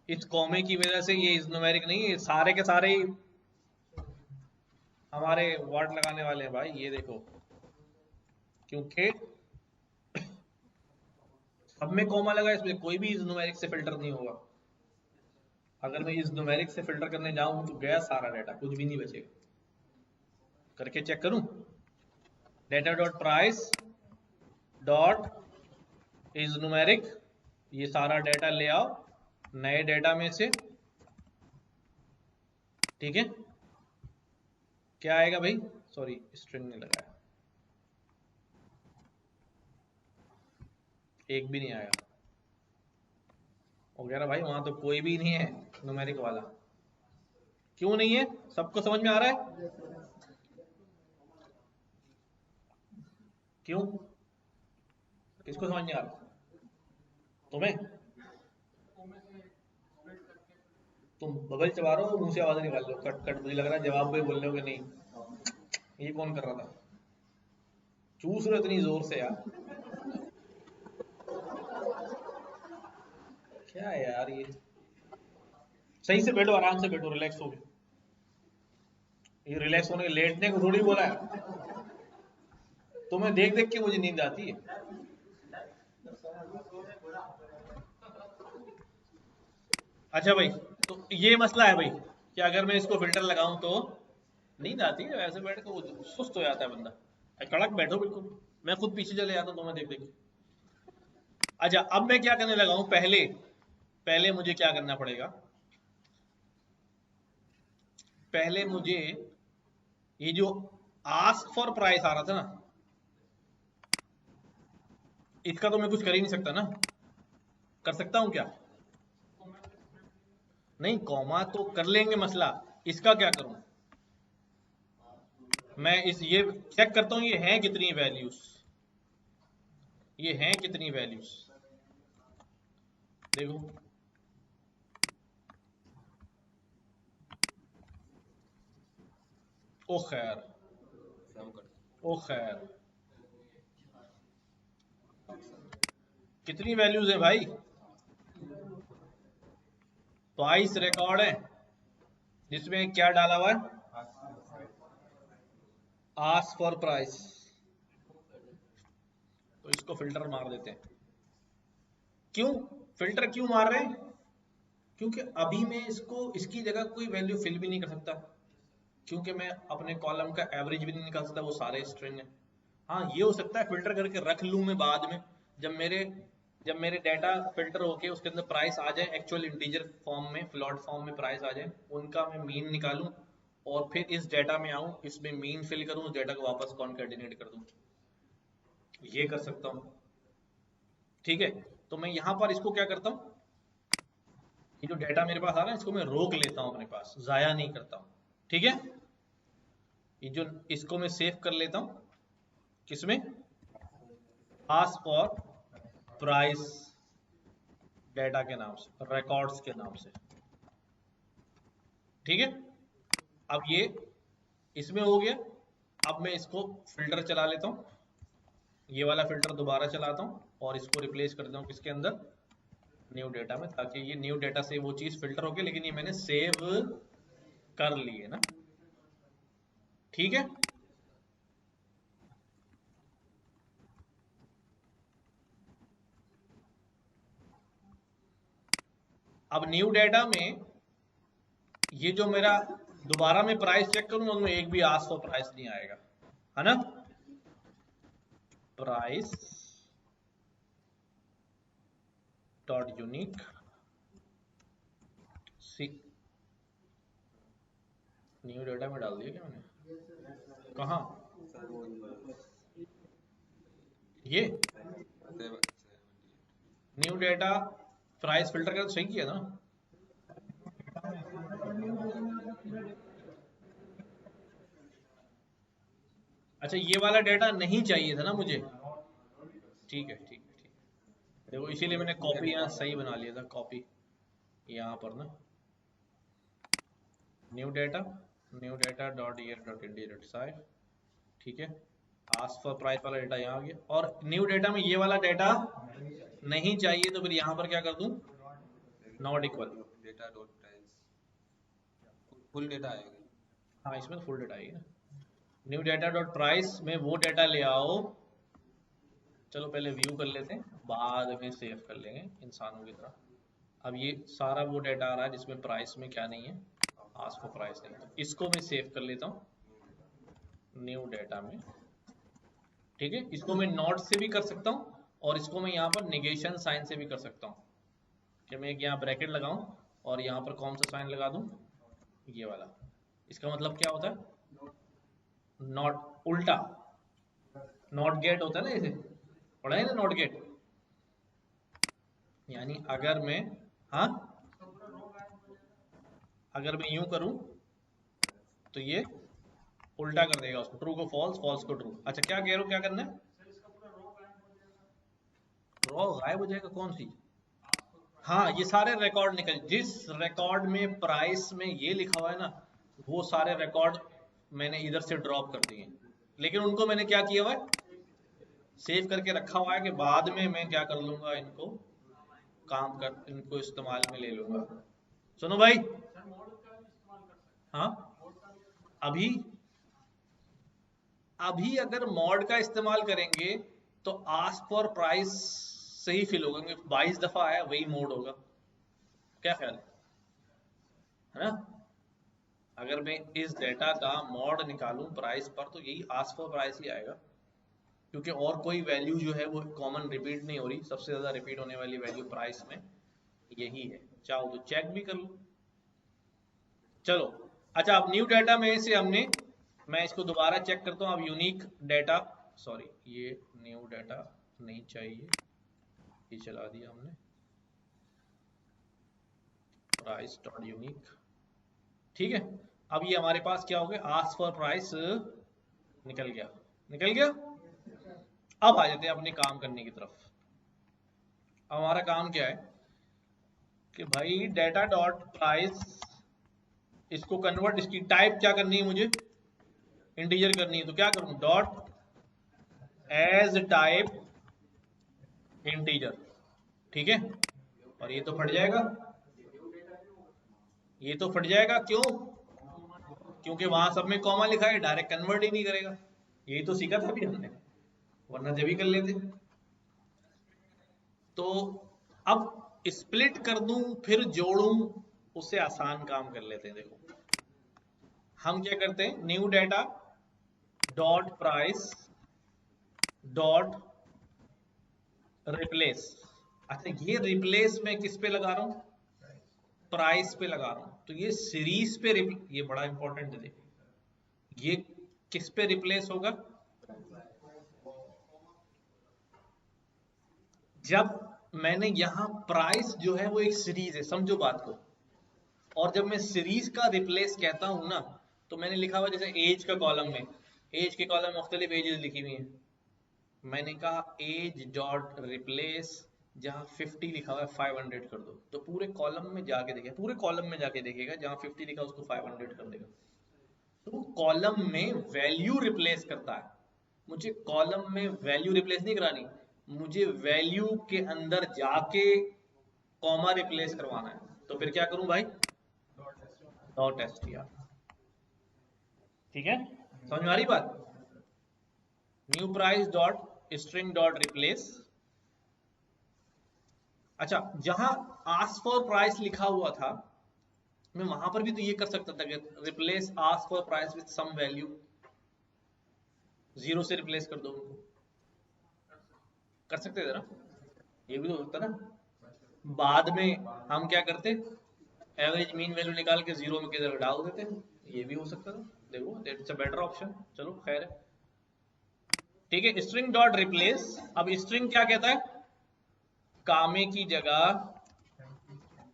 इस कॉमे की वजह से ये इज न्यूमेरिक नहीं है, सारे के सारे ही हमारे वर्ड लगाने वाले हैं भाई, ये देखो, क्योंकि सब में कॉमा लगा, इसमें कोई भी इज न्यूमेरिक से फिल्टर नहीं होगा। अगर मैं इज न्यूमेरिक से फिल्टर करने जाऊं तो गया सारा डाटा, कुछ भी नहीं बचेगा। करके चेक करूं, data dot price dot is numeric, ये सारा डाटा ले आओ नए डाटा में से। ठीक है, क्या आएगा भाई, सॉरी स्ट्रिंग नहीं लगाया, एक भी नहीं आया। वो कह रहा भाई वहां तो कोई भी नहीं है न्यूमेरिक वाला। क्यों नहीं है, सबको समझ में आ रहा है क्यों, किसको समझ में आ रहा है, तुम्हें, तुम बबल चबा रहे हो, मुंह से आवाज निकाल लो कट कट, मुझे लग रहा है जवाब भी बोल रहे हो कि नहीं। ये कौन कर रहा था, चूस रहे हो इतनी जोर से यार, क्या है यार ये। सही से बैठो, आराम से बैठो, रिलैक्स हो गए। ये रिलैक्स होने, लेटने को थोड़ी बोला है, तुम्हें देख देख के मुझे नींद आती है। अच्छा भाई, तो ये मसला है भाई कि अगर मैं इसको फिल्टर लगाऊं तो नींद आती है, ऐसे बैठ के वो सुस्त हो जाता है बंदा। कड़क बैठो बिल्कुल, मैं खुद पीछे चले जाता हूँ तुम्हें देख देख के। अच्छा, अब मैं क्या करने लगा हूं, पहले पहले मुझे क्या करना पड़ेगा, पहले मुझे ये जो आस्क फॉर प्राइस आ रहा था ना, इसका तो मैं कुछ कर ही नहीं सकता ना, कर सकता हूं क्या, नहीं कॉमा तो कर लेंगे मसला, इसका क्या करूं, मैं इस ये चेक करता हूं ये हैं कितनी वैल्यूज, ये हैं कितनी वैल्यूज, देखो ओ खैर, ओ खैर, कितनी वैल्यूज है भाई, 22 रिकॉर्ड है, जिसमें क्या डाला हुआ है, आस्क फॉर प्राइस। तो इसको फिल्टर मार देते हैं। क्यों फिल्टर क्यों मार रहे हैं, क्योंकि अभी मैं इसको, इसकी जगह कोई वैल्यू फिल भी नहीं कर सकता, क्योंकि मैं अपने कॉलम का एवरेज भी नहीं निकाल सकता, वो सारे स्ट्रिंग है। हाँ ये हो सकता है फिल्टर करके रख लूं मैं बाद में, जब मेरे डाटा फिल्टर होके उसके अंदर प्राइस आ जाए, एक्चुअल इंटीजर फॉर्म में, फ्लॉट फॉर्म में प्राइस आ जाए, उनका मैं मीन निकालूं और फिर इस डाटा में आऊं, इसमें मीन फिल करूं, उस डाटा को वापस कॉन्कैटिनेट कर दूं, ये कर सकता हूं। ठीक है, तो मैं यहां पर इसको क्या करता हूं, ये जो डाटा मेरे पास आ रहा है इसको मैं रोक लेता हूं अपने पास, जाया नहीं करता हूं। ठीक है, ये जो इसको मैं सेव कर लेता हूं, किसमें, आस्क फॉर प्राइस डाटा के नाम से, रिकॉर्ड्स के नाम से। ठीक है, अब ये इसमें हो गया। अब मैं इसको फिल्टर चला लेता हूँ, ये वाला फिल्टर दोबारा चलाता हूँ और इसको रिप्लेस कर देता हूँ किसके अंदर, न्यू डेटा में, ताकि ये न्यू डेटा से वो चीज फिल्टर हो गई, लेकिन ये मैंने सेव कर ली है ना। ठीक है, अब न्यू डेटा में ये जो मेरा दोबारा मैं प्राइस चेक करूंगा उसमें एक भी आस्क फॉर प्राइस नहीं आएगा, है ना। प्राइस डॉट यूनिक सी, न्यू डेटा में डाल दिया क्या मैंने, कहाँ, सर वो ये 7 न्यू डेटा प्राइस फिल्टर कर सही किया ना। अच्छा ये वाला डेटा नहीं चाहिए था ना मुझे, ठीक है ठीक है ठीक है, देखो इसीलिए मैंने कॉपी यहाँ सही बना लिया था, कॉपी यहाँ पर ना, new data dot year dot इंडी साइड, ठीक है। आस्क फॉर प्राइस वाला डेटा यहाँ आ गया, और न्यू डेटा में ये वाला डेटा नहीं चाहिए, तो फिर यहाँ पर क्या कर दूं, not equal, data dot price full data आएगा। हाँ इसमें तो फुल डेटा आएगी ना। न्यू डेटा डॉट प्राइस में वो डेटा ले आओ, चलो पहले व्यू कर लेते हैं, बाद में सेव कर लेंगे इंसानों की तरह। अब ये सारा वो डेटा आ रहा है जिसमें प्राइस में क्या नहीं है, आस्क फॉर प्राइस नहीं, तो इसको मैं सेव कर लेता हूँ न्यू डेटा में, ठीक है। इसको मैं नॉट से भी कर सकता हूँ, और इसको मैं यहाँ पर निगेशन साइन से भी कर सकता हूँ, कि मैं एक यहाँ ब्रैकेट लगाऊं और यहाँ पर कौन सा साइन लगा दूं, ये वाला। इसका मतलब क्या होता है, नॉट, उल्टा नॉट गेट होता है ना, इसे पढ़ा है ना, नॉट गेट, यानी अगर मैं, हाँ अगर मैं यूं करूं तो ये उल्टा कर देगा उसको, ट्रू को फॉल्स, फॉल्स को ट्रू। अच्छा क्या कह रहे हो, क्या करना है, रॉ गायब हो जाएगा, कौन सी, हाँ ये सारे रिकॉर्ड निकल, जिस रिकॉर्ड में प्राइस में ये लिखा हुआ है ना, वो सारे रिकॉर्ड मैंने इधर से ड्रॉप कर दिए, लेकिन उनको मैंने क्या किया हुआ है, सेव करके रखा हुआ है, कि बाद में मैं क्या कर लूंगा, इनको काम कर, इनको इस्तेमाल में ले लूंगा। सुनो भाई, हाँ अभी अभी अगर मॉड का इस्तेमाल करेंगे तो आस्क फॉर प्राइस से ही फिल होगा, 22 दफा आया वही मोड होगा, क्या ख्याल है ना। अगर मैं इस डेटा का मॉड निकालूं प्राइस पर, तो यही आस्क फॉर प्राइस ही आएगा, क्योंकि और कोई वैल्यू जो है वो कॉमन रिपीट नहीं हो रही, सबसे ज्यादा रिपीट होने वाली वैल्यू प्राइस में यही है, चाहो तो चेक भी कर लो। चलो अच्छा, अब न्यू डाटा में से हमने, मैं इसको दोबारा चेक करता हूँ, अब यूनिक डाटा, सॉरी ये न्यू डाटा नहीं चाहिए, ये चला दिया हमने, प्राइस डॉट यूनिक, ठीक है। अब ये हमारे पास क्या हो गया, आस्क फॉर प्राइस निकल गया, निकल गया। अब आ जाते हैं अपने काम करने की तरफ। अब हमारा काम क्या है कि भाई डेटा डॉट प्राइस, इसको कन्वर्ट, इसकी टाइप क्या करनी है मुझे, इंटीजर करनी है, तो क्या करूं, डॉट एज टाइप इंटीजर, ठीक है। और ये तो फट जाएगा, ये तो फट जाएगा, क्यों, क्योंकि वहां सब में कॉमा लिखा है, डायरेक्ट कन्वर्ट ही नहीं करेगा, यही तो सीखा था अभी हमने, वरना जब ही कर लेते। तो अब स्प्लिट कर दूं फिर जोड़ूं, उससे आसान काम कर लेते हैं। देखो हम क्या करते हैं, new data dot price dot replace, अच्छा ये रिप्लेस मैं किस पे लगा रहा हूं, प्राइस पे लगा रहा हूं, तो ये सीरीज पे ये बड़ा इंपॉर्टेंट है, देखो ये किस पे रिप्लेस होगा, जब मैंने यहां प्राइस जो है वो एक सीरीज है, समझो बात को, और जब मैं सीरीज का रिप्लेस कहता हूं ना, तो मैंने लिखा हुआ जैसे एज का कॉलम में, एज के कॉलम में मुख्तलिफ एजेस लिखी हुई हैं, मैंने कहा एज डॉट रिप्लेस, जहां 50 लिखा हुआ है 500 कर दो, तो पूरे कॉलम में जाके देखेगा, पूरे कॉलम में जाके देखेगा, जहां 50 लिखा है उसको 500 कर देगा, तो कॉलम में वैल्यू रिप्लेस करता है। मुझे कॉलम में वैल्यू रिप्लेस नहीं करानी, मुझे वैल्यू के अंदर जाके कॉमा रिप्लेस करवाना है। तो फिर क्या करूं भाई, डॉट str। ठीक है, समझ में आ रही बात। New price dot string dot replace. अच्छा, जहां आस्क फॉर प्राइस लिखा हुआ था, मैं वहां पर भी तो ये कर सकता था कि replace ask for price with some value, 0 से रिप्लेस कर दो उनको, कर सकते थे ना, ये भी तो होता ना। बाद में हम क्या करते, एवरेज मीन वैल्यू निकाल के 0 में किधर डाल देते हैं, ये भी हो सकता था। देखो इट्स अ बेटर ऑप्शन, चलो खैर है। ठीक है, स्ट्रिंग डॉट रिप्लेस। अब स्ट्रिंग क्या कहता है, कामे की जगह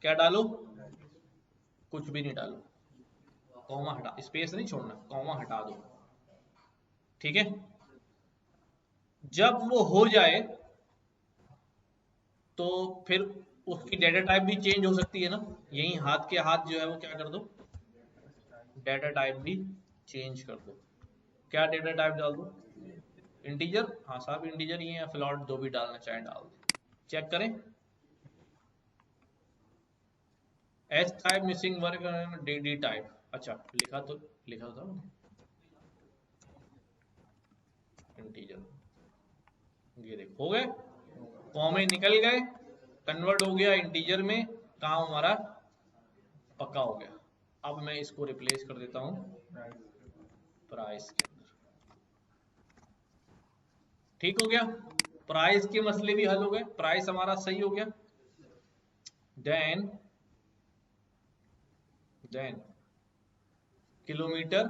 क्या डालो, कुछ भी नहीं डालो, कॉमा हटा, स्पेस नहीं छोड़ना, कॉमा हटा दो। ठीक है, जब वो हो जाए तो फिर उसकी डेटा टाइप भी चेंज हो सकती है ना, यही हाथ के हाथ जो है वो क्या कर दो, डेटा टाइप भी चेंज कर दो। क्या डेटा टाइप डाल दो, इंटीजर, हाँ साहब इंटीजर ही है, या फ्लॉट, जो भी डालना चाहे डाल दो। चेक करें, H type missing work, D type. अच्छा लिखा तो था इंटीजर, ये देखो हो गए, कॉमे निकल गए, कन्वर्ट हो गया इंटीजर में, काम हमारा पक्का हो गया। अब मैं इसको रिप्लेस कर देता हूं प्राइस के अंदर। ठीक हो गया, प्राइस के मसले भी हल हो गए, प्राइस हमारा सही हो गया। Then kilometre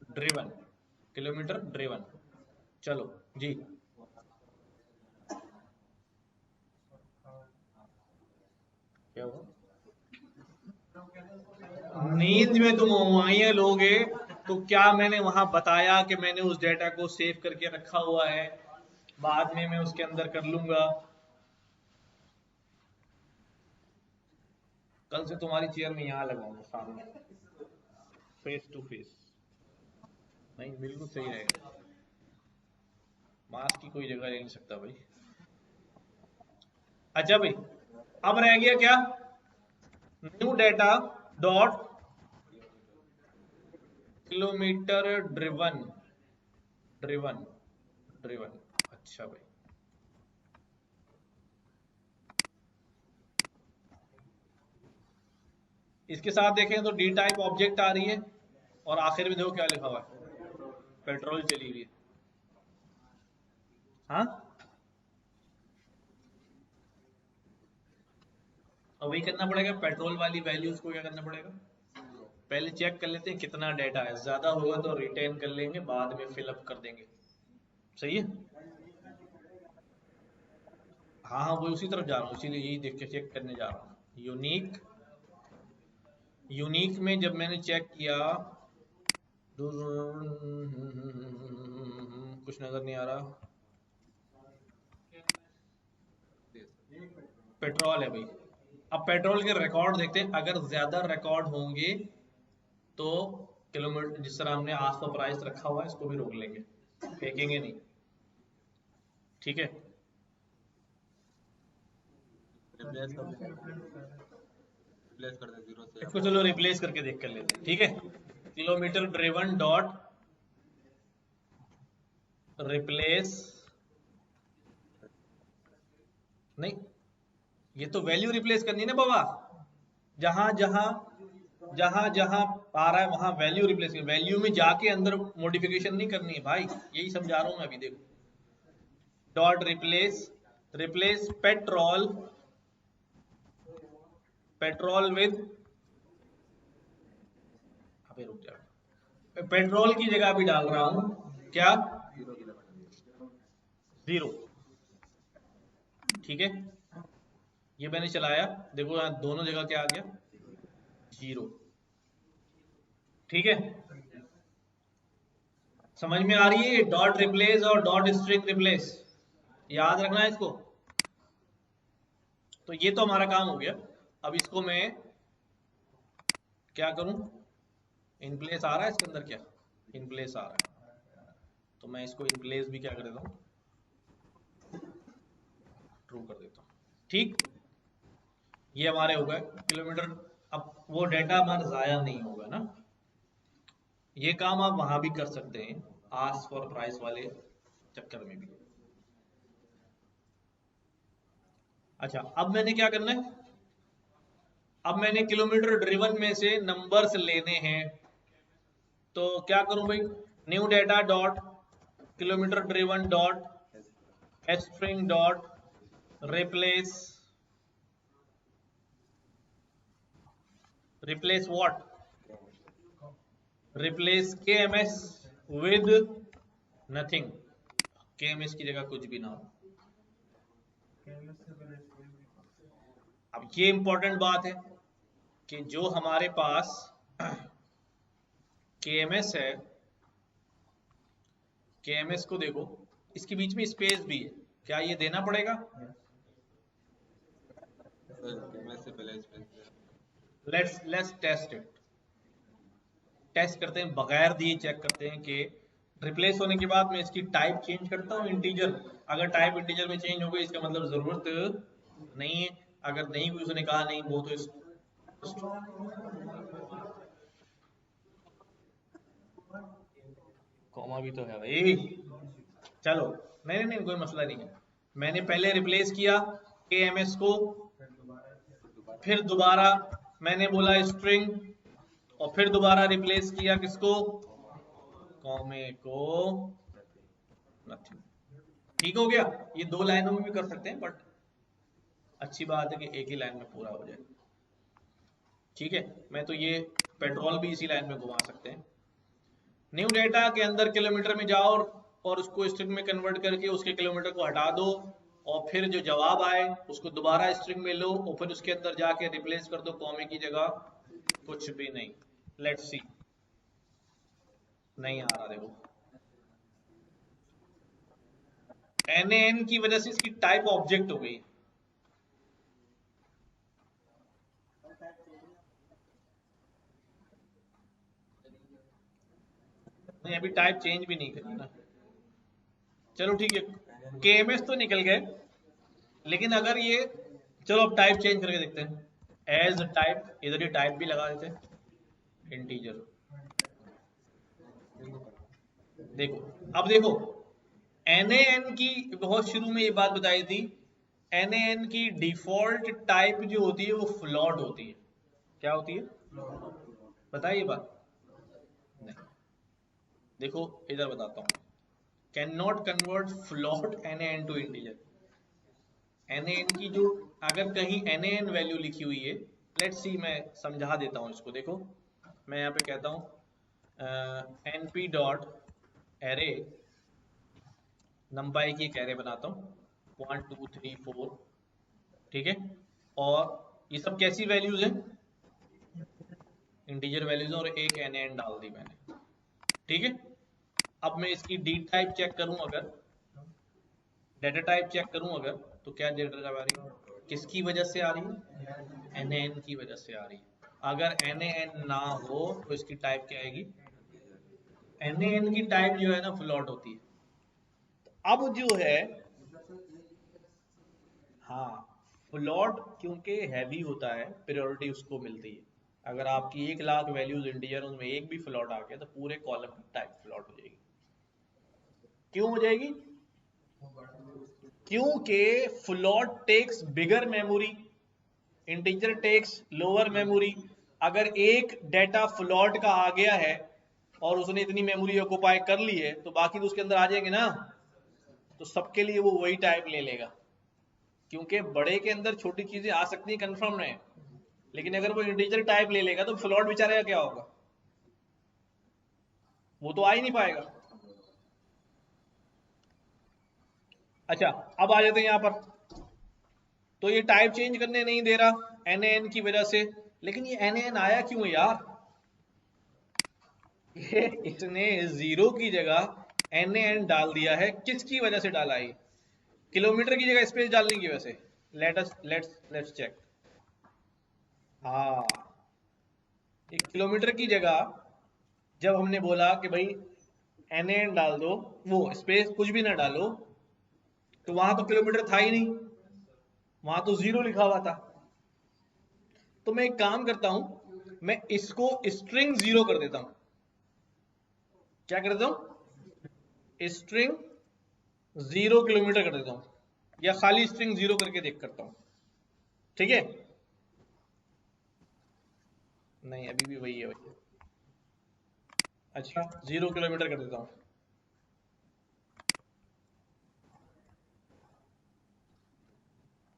driven, kilometre driven, चलो जी। क्या हुआ, नींद में तुम मुआइया लोगे तो क्या मैंने वहां बताया कि मैंने उस डेटा को सेव करके रखा हुआ है, बाद में मैं उसके अंदर कर लूंगा। कल से तुम्हारी चेयर में यहां लगाऊंगा सामने, फेस टू फेस। नहीं बिल्कुल सही रहेगा, मास्क की कोई जगह ले नहीं सकता भाई। अच्छा भाई, अब रह गया क्या, new data dot kilometre driven, driven driven. अच्छा भाई, इसके साथ देखें तो डी टाइप ऑब्जेक्ट आ रही है, और आखिर में देखो क्या लिखा हुआ है, पेट्रोल चली हुई है। हाँ, और वही करना पड़ेगा, पेट्रोल वाली वैल्यूज को क्या करना पड़ेगा, पहले चेक कर लेते हैं कितना डेटा है, ज्यादा होगा तो रिटेन कर लेंगे, बाद में फिलअप कर देंगे। सही है, हाँ हाँ वो उसी तरफ जा रहा हूँ, इसीलिए यही देख के चेक करने जा रहा हूँ। यूनिक, यूनिक में जब मैंने चेक किया, कुछ नजर नहीं आ रहा, पेट्रोल है भाई। अब पेट्रोल के रिकॉर्ड देखते हैं, अगर ज्यादा रिकॉर्ड होंगे तो किलोमीटर, जिस तरह हमने आस पर प्राइस रखा हुआ है इसको भी रोक लेंगे, फेंकेंगे नहीं। ठीक है, रिप्लेस कर दे, रिप्लेस कर दे 0 से। इसको चलो रिप्लेस करके देख कर लेते हैं। ठीक है, किलोमीटर ड्रिवन डॉट रिप्लेस, नहीं ये तो वैल्यू रिप्लेस करनी है ना बाबा, जहां जहां जहां जहां आ रहा है वहां वैल्यू रिप्लेस करनी, वैल्यू में जाके अंदर मॉडिफिकेशन नहीं करनी है भाई, यही समझा रहा हूं मैं अभी। देखो dot replace, replace petrol, petrol with, अबे रुक जा, पेट्रोल की जगह भी डाल रहा हूं क्या, 0 की जगह 0। ठीक है, ये मैंने चलाया, देखो यहाँ दोनों जगह क्या आ गया, 0। ठीक है, समझ में आ रही है, डॉट रिप्लेस और डॉट स्ट्रिंग रिप्लेस, याद रखना है इसको। तो ये तो हमारा काम हो गया, अब इसको मैं क्या करूं, इन प्लेस आ रहा है इसके अंदर क्या? इन प्लेस आ रहा है, तो मैं इसको इन प्लेस भी क्या कर देता हूँ, ट्रू कर देता हूँ। ठीक, ये हमारे हो गए किलोमीटर। अब वो डेटा हमारा जाया नहीं होगा ना, ये काम आप वहां भी कर सकते हैं, आस्क फॉर प्राइस वाले चक्कर में भी। अच्छा, अब मैंने क्या करना है, अब मैंने किलोमीटर ड्रिवन में से नंबर्स लेने हैं, तो क्या करूं भाई, new data dot kilometre driven dot string dot replace, replace what, replace KMS with nothing, KMS की जगह कुछ भी ना हो। अब ये इंपॉर्टेंट बात है कि जो हमारे पास KMS है, KMS को देखो, इसके बीच में स्पेस भी है, क्या ये देना पड़ेगा? KMS से पहले space. Let's test it, test करते हैं, बगैर दिए चेक करते हैं कि रिप्लेस होने के बाद मैं इसकी टाइप चेंज करता हूँ इंटीजर, अगर टाइप इंटीजर में चेंज हो गई इसका मतलब जरूरत नहीं है, अगर नहीं हुई उसने कहा नहीं वो तो कॉमा भी तो है भाई। चलो नहीं नहीं कोई मसला नहीं है, मैंने पहले रिप्लेस किया KMS को, फिर दोबारा मैंने बोला स्ट्रिंग, और फिर दोबारा रिप्लेस किया किसको, कॉमे को नथिंग। ठीक हो गया, ये 2 लाइनों में भी कर सकते हैं, बट अच्छी बात है कि एक ही लाइन में पूरा हो जाए। ठीक है, मैं तो ये पेट्रोल भी इसी लाइन में घुमा सकते हैं। न्यू डेटा के अंदर किलोमीटर में जाओ और उसको स्ट्रिंग में कन्वर्ट करके उसके किलोमीटर को हटा दो, और फिर जो जवाब आए उसको दोबारा स्ट्रिंग में लो और फिर उसके अंदर जाके रिप्लेस कर दो कॉमे की जगह, कुछ भी नहीं। लेट्स सी, नहीं आ रहा, देखो NaN की वजह से इसकी टाइप ऑब्जेक्ट हो गई। नहीं, अभी टाइप चेंज भी नहीं करी ना। चलो ठीक है, KMS तो निकल गए, लेकिन अगर ये, चलो अब टाइप चेंज करके देखते हैं, एज टाइप, इधर ही टाइप भी लगा देते हैं इंटीजर। देखो, अब देखो NaN की बहुत शुरू में ये बात बताई थी, NaN की डिफॉल्ट टाइप जो होती है वो फ्लॉट होती है। क्या होती है, बताइए बात। नहीं, देखो इधर बताता हूँ, can not convert float NaN to integer. NaN की जो, अगर कहीं NaN वैल्यू लिखी हुई है, लेट्स सी मैं समझा देता हूँ इसको। देखो मैं यहाँ पे कहता हूँ np डॉट एरे, नंपाई की एक एरे बनाता हूँ 1 2 3 4, ठीक है, और ये सब कैसी वैल्यूज है, इंटीजर वैल्यूज, और एक NaN डाल दी मैंने। ठीक है, अब मैं इसकी डी टाइप चेक करूं, अगर डेटा टाइप चेक करूं अगर, तो क्या डेटा टाइप आ रही है, किसकी वजह से आ रही है, NaN की वजह से आ रही है। अगर NaN ना हो तो इसकी टाइप क्या आएगी, NaN की टाइप जो है ना फ्लॉट होती है। अब जो है, हाँ, फ्लॉट क्योंकि हैवी होता है, प्रायोरिटी उसको मिलती है। अगर आपकी 1,00,000 वैल्यूज इंटीजर, उसमें एक भी फ्लॉट आ गया तो पूरे कॉलम की टाइप फ्लॉट हो जाएगी। क्यों हो जाएगी, क्योंकि float takes bigger memory, integer takes lower memory. अगर एक डेटा फ्लॉट का आ गया है और उसने इतनी मेमोरी ऑक्युपाई कर ली है, तो बाकी तो उसके अंदर आ जाएंगे ना, तो सबके लिए वो वही टाइप ले लेगा, क्योंकि बड़े के अंदर छोटी चीजें आ सकती है, कंफर्म है, लेकिन अगर वो इंटीजर टाइप ले लेगा तो फ्लॉट बेचारे का क्या होगा, वो तो आ ही नहीं पाएगा। अच्छा, अब आ जाते हैं यहां पर, तो ये टाइप चेंज करने नहीं दे रहा NaN की वजह से, लेकिन ये NaN आया क्यों यार, ये इसने 0 की जगह NaN डाल दिया है, किसकी वजह से डाला है, किलोमीटर की जगह स्पेस डालने की वजह से। लेट्स चेक, हाँ, ये किलोमीटर की जगह जब हमने बोला कि भाई NaN डाल दो, वो स्पेस कुछ भी ना डालो, तो वहां तो किलोमीटर था ही नहीं, वहां तो 0 लिखा हुआ था। तो मैं एक काम करता हूं, मैं इसको स्ट्रिंग 0 कर देता हूं। क्या कर देता हूं? स्ट्रिंग 0 किलोमीटर कर देता हूं, या खाली स्ट्रिंग 0 करके देख करता हूं। ठीक है? नहीं, अभी भी वही है भाई। अच्छा, 0 किलोमीटर कर देता हूं।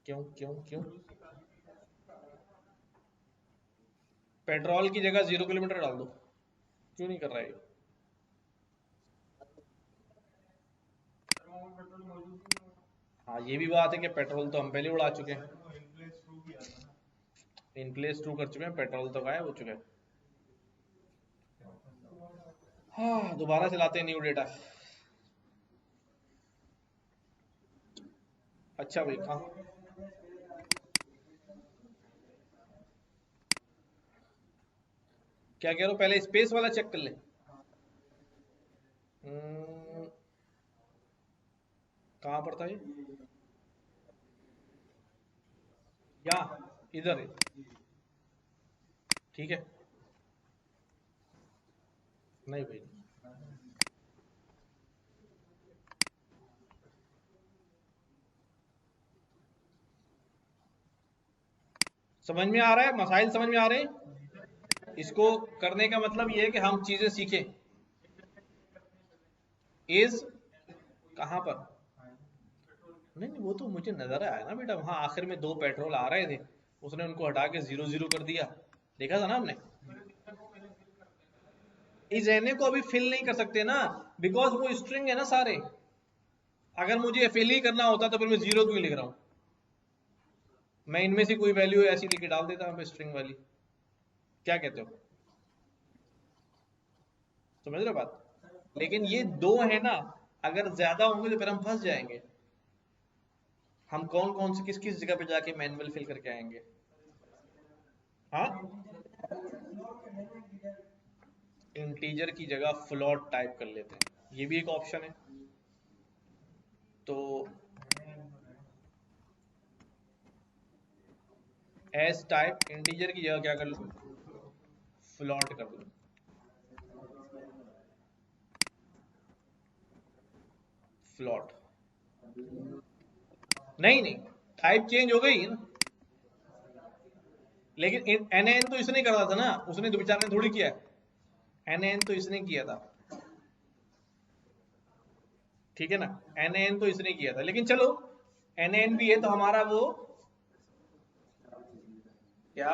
क्यों क्यों क्यों? पेट्रोल की जगह 0 किलोमीटर डाल दो, क्यों नहीं कर रहा है? हाँ, ये भी बात है कि पेट्रोल तो हम पहले उड़ा चुके हैं, इन प्लेस टू कर चुके हैं, पेट्रोल तो गायब हो चुका है। हाँ, दोबारा चलाते हैं न्यू डेटा। अच्छा भाई, कहाँ? क्या कह रहे हो? पहले स्पेस वाला चेक कर ले। कहाँ पड़ता है ये? या इधर है। ठीक है। नहीं भाई, समझ में आ रहा है? मसाइल समझ में आ रहे हैं? इसको करने का मतलब ये है कि हम चीजें सीखें। इज कहाँ पर? नहीं नहीं, वो तो मुझे नजर आया ना बेटा, वहां आखिर में 2 पेट्रोल आ रहे थे, उसने उनको हटा के 0 0 कर दिया। देखा था ना हमने? इस एन को अभी फिल नहीं कर सकते ना, बिकॉज वो स्ट्रिंग है ना सारे। अगर मुझे फिल ही करना होता तो फिर मैं 0 क्यों लिख रहा हूं? मैं इनमें से कोई वैल्यू ऐसी लिख के डाल देता हूं स्ट्रिंग वाली। क्या कहते हो? समझ रहे हो बात? लेकिन ये 2 है ना, अगर ज्यादा होंगे तो फिर हम फंस जाएंगे। हम कौन कौन से किस किस जगह पे जाके मैनुअल फिल करके आएंगे? हाँ, इंटीजर की जगह फ्लोट टाइप कर लेते हैं, ये भी एक ऑप्शन है। तो एस टाइप इंटीजर की जगह क्या कर लो? फ्लोट कर लो। फ्लोट। नहीं नहीं, टाइप चेंज हो गई ना, लेकिन एन एन तो इसने करा था ना, उसने तो बेचारे ने थोड़ी किया है। एन एन तो इसने किया था। ठीक है ना? एन एन तो इसने किया था, लेकिन चलो एन एन भी है तो हमारा वो क्या?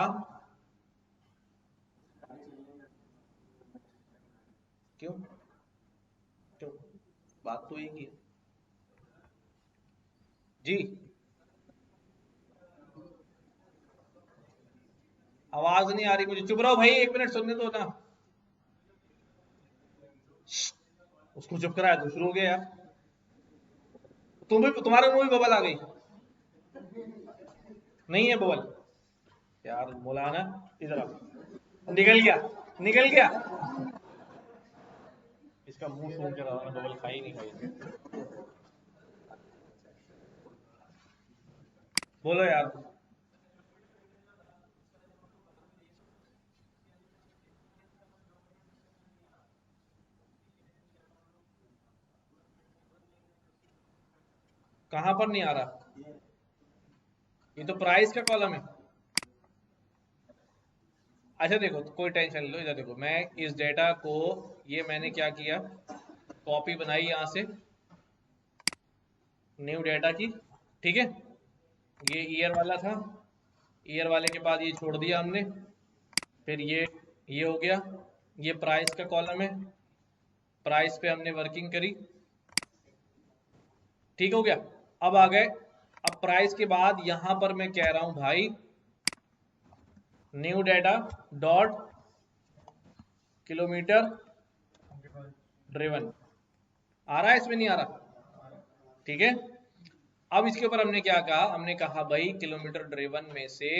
क्यों क्यों? बात तो एक ही है जी। आवाज नहीं आ रही मुझे, चुप रहो भाई, 1 मिनट सुनने दो ना। उसको चुप कराया तो शुरू हो गया यार। तुम्हारे मुंह में बबल आ गई। नहीं है बबल यार, मौलाना इधर आ। निकल गया, निकल गया। इसका मुंह सूंघ के रहा, बबल खाई नहीं खाई। बोलो यार। कहां पर नहीं आ रहा? ये तो प्राइस का कॉलम है। अच्छा देखो, तो कोई टेंशन लो, इधर देखो, मैं इस डेटा को, ये मैंने क्या किया, कॉपी बनाई यहां से न्यू डेटा की। ठीक है? ये ईयर वाला था, ईयर वाले के बाद ये छोड़ दिया हमने, फिर ये हो गया, ये प्राइस का कॉलम है, प्राइस पे हमने वर्किंग करी। ठीक हो गया? अब आ गए, अब प्राइस के बाद यहां पर मैं कह रहा हूं भाई, new data dot kilometre driven. आ रहा है? इसमें नहीं आ रहा? ठीक है। अब इसके ऊपर हमने क्या कहा? हमने कहा भाई किलोमीटर ड्रिवन में से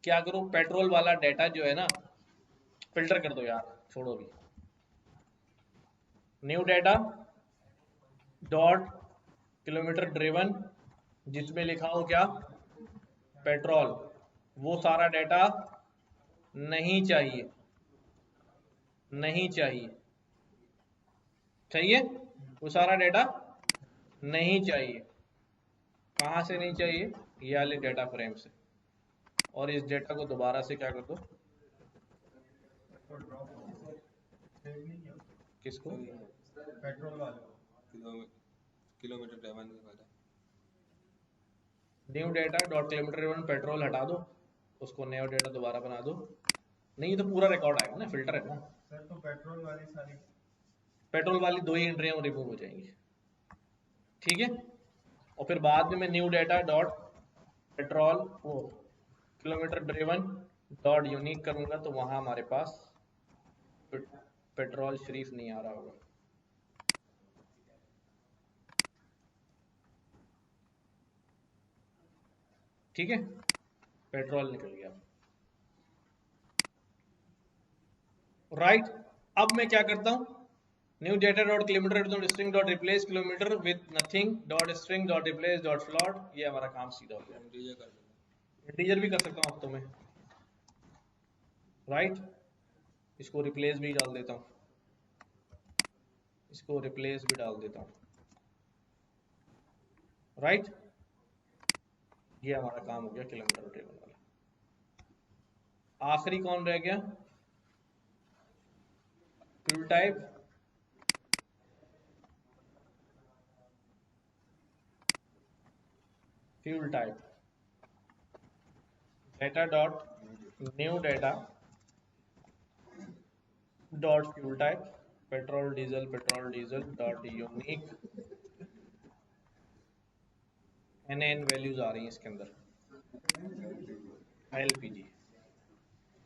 क्या करो, पेट्रोल वाला डेटा जो है ना, फिल्टर कर दो यार, छोड़ो अभी। New data dot kilometre driven, जिसमें लिखा हो क्या, पेट्रोल, वो सारा डाटा नहीं चाहिए, नहीं चाहिए, चाहिए वो सारा डाटा नहीं चाहिए। कहाँ से नहीं चाहिए, ये वाले डाटा फ्रेम से। और इस डाटा को दोबारा से क्या कर दो, किसको, पेट्रोल वाले किलोमीटर ड्रिवन वाला। New data dot kilometre driven petrol हटा दो, उसको न्यू डाटा दोबारा बना दो। नहीं, ये तो पूरा रिकॉर्ड आएगा ना, फिल्टर है ना सर। तो पेट्रोल वाली सारी, पेट्रोल वाली 2 ही एंट्रियां रिमूव हो जाएंगी, ठीक है। और फिर बाद में मैं न्यू डाटा डॉट पेट्रोल वो किलोमीटर ड्रिवन डॉट यूनिक करूंगा, तो वहां हमारे पास पेट्रोल शरीफ नहीं आ रहा होगा। ठीक है, पेट्रोल निकल गया, राइट। अब मैं क्या करता हूं, new data dot kilometre dot string dot replace kilometre with nothing dot string dot replace dot float, ये हमारा काम सीधा हो गया। इंटीजर कर देना, इंटीजर भी कर सकता हूं अब तो मैं, राइट। इसको रिप्लेस भी डाल देता हूं, इसको रिप्लेस भी डाल देता हूं, राइट। ये हमारा काम हो गया किलोमीटर टेबल वाला। आखिरी कौन रह गया, fuel type, fuel type data dot new data dot fuel type petrol diesel dot unique n values आ रही हैं इसके अंदर, एलपीजी,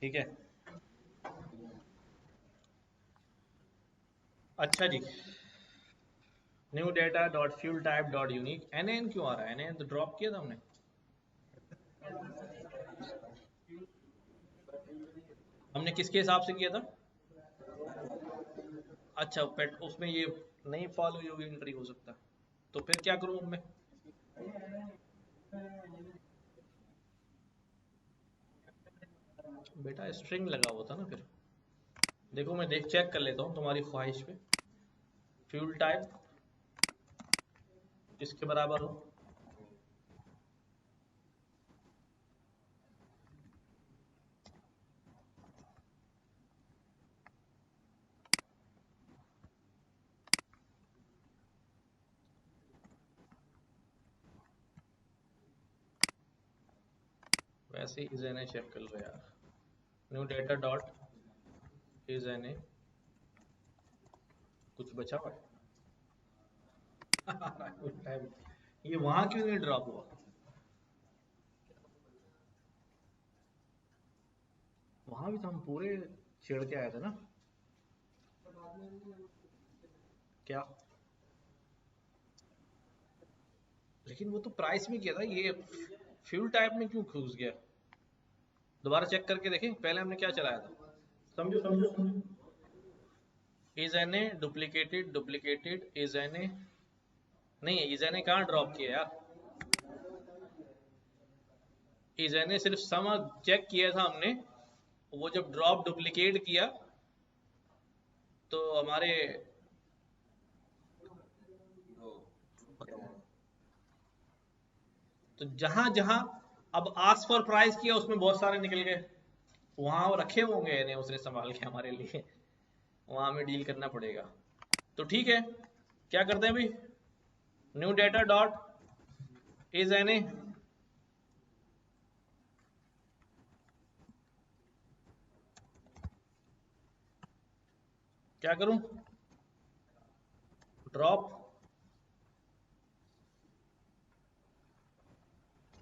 ठीक है। अच्छा जी, new data dot fuel type dot unique n क्यों आ रहा है, एन तो ड्रॉप किया था हमने, हमने किसके हिसाब से किया था, अच्छा पेट उसमें ये नहीं फॉलो हुई होगी एंट्री, हो सकता है। तो फिर क्या करूं मैं, बेटा स्ट्रिंग लगा हुआ था ना फिर, देखो मैं देख चेक कर लेता हूँ तुम्हारी ख्वाहिश पे, फ्यूल टाइप इसके बराबर हो, वैसे इज एन ए चेक कर लो यार, new data dot is N A, कुछ बचा हुआ है ये वहां क्यों नहीं ड्रॉप हुआ, वहां भी तो हम पूरे छेड़ के आए थे ना, क्या, लेकिन वो तो प्राइस में किया था, ये फ्यूल टाइप में क्यों घुस गया, दोबारा चेक करके देखें, पहले हमने क्या चलाया था, समझो समझो समझो, is N A duplicated is N A, नहीं इज एन ए कहाँ ड्रॉप किया यार, इज एन ए सिर्फ सम चेक किया था हमने, वो जब ड्रॉप डुप्लीकेट किया तो हमारे, तो जहां जहां अब आस्क फॉर प्राइस किया उसमें बहुत सारे निकल गए, वहां वो रखे होंगे ने उसने संभाल के हमारे लिए, वहां हमें डील करना पड़ेगा। तो ठीक है, क्या करते हैं अभी, new data dot is N A, क्या करूं, ड्रॉप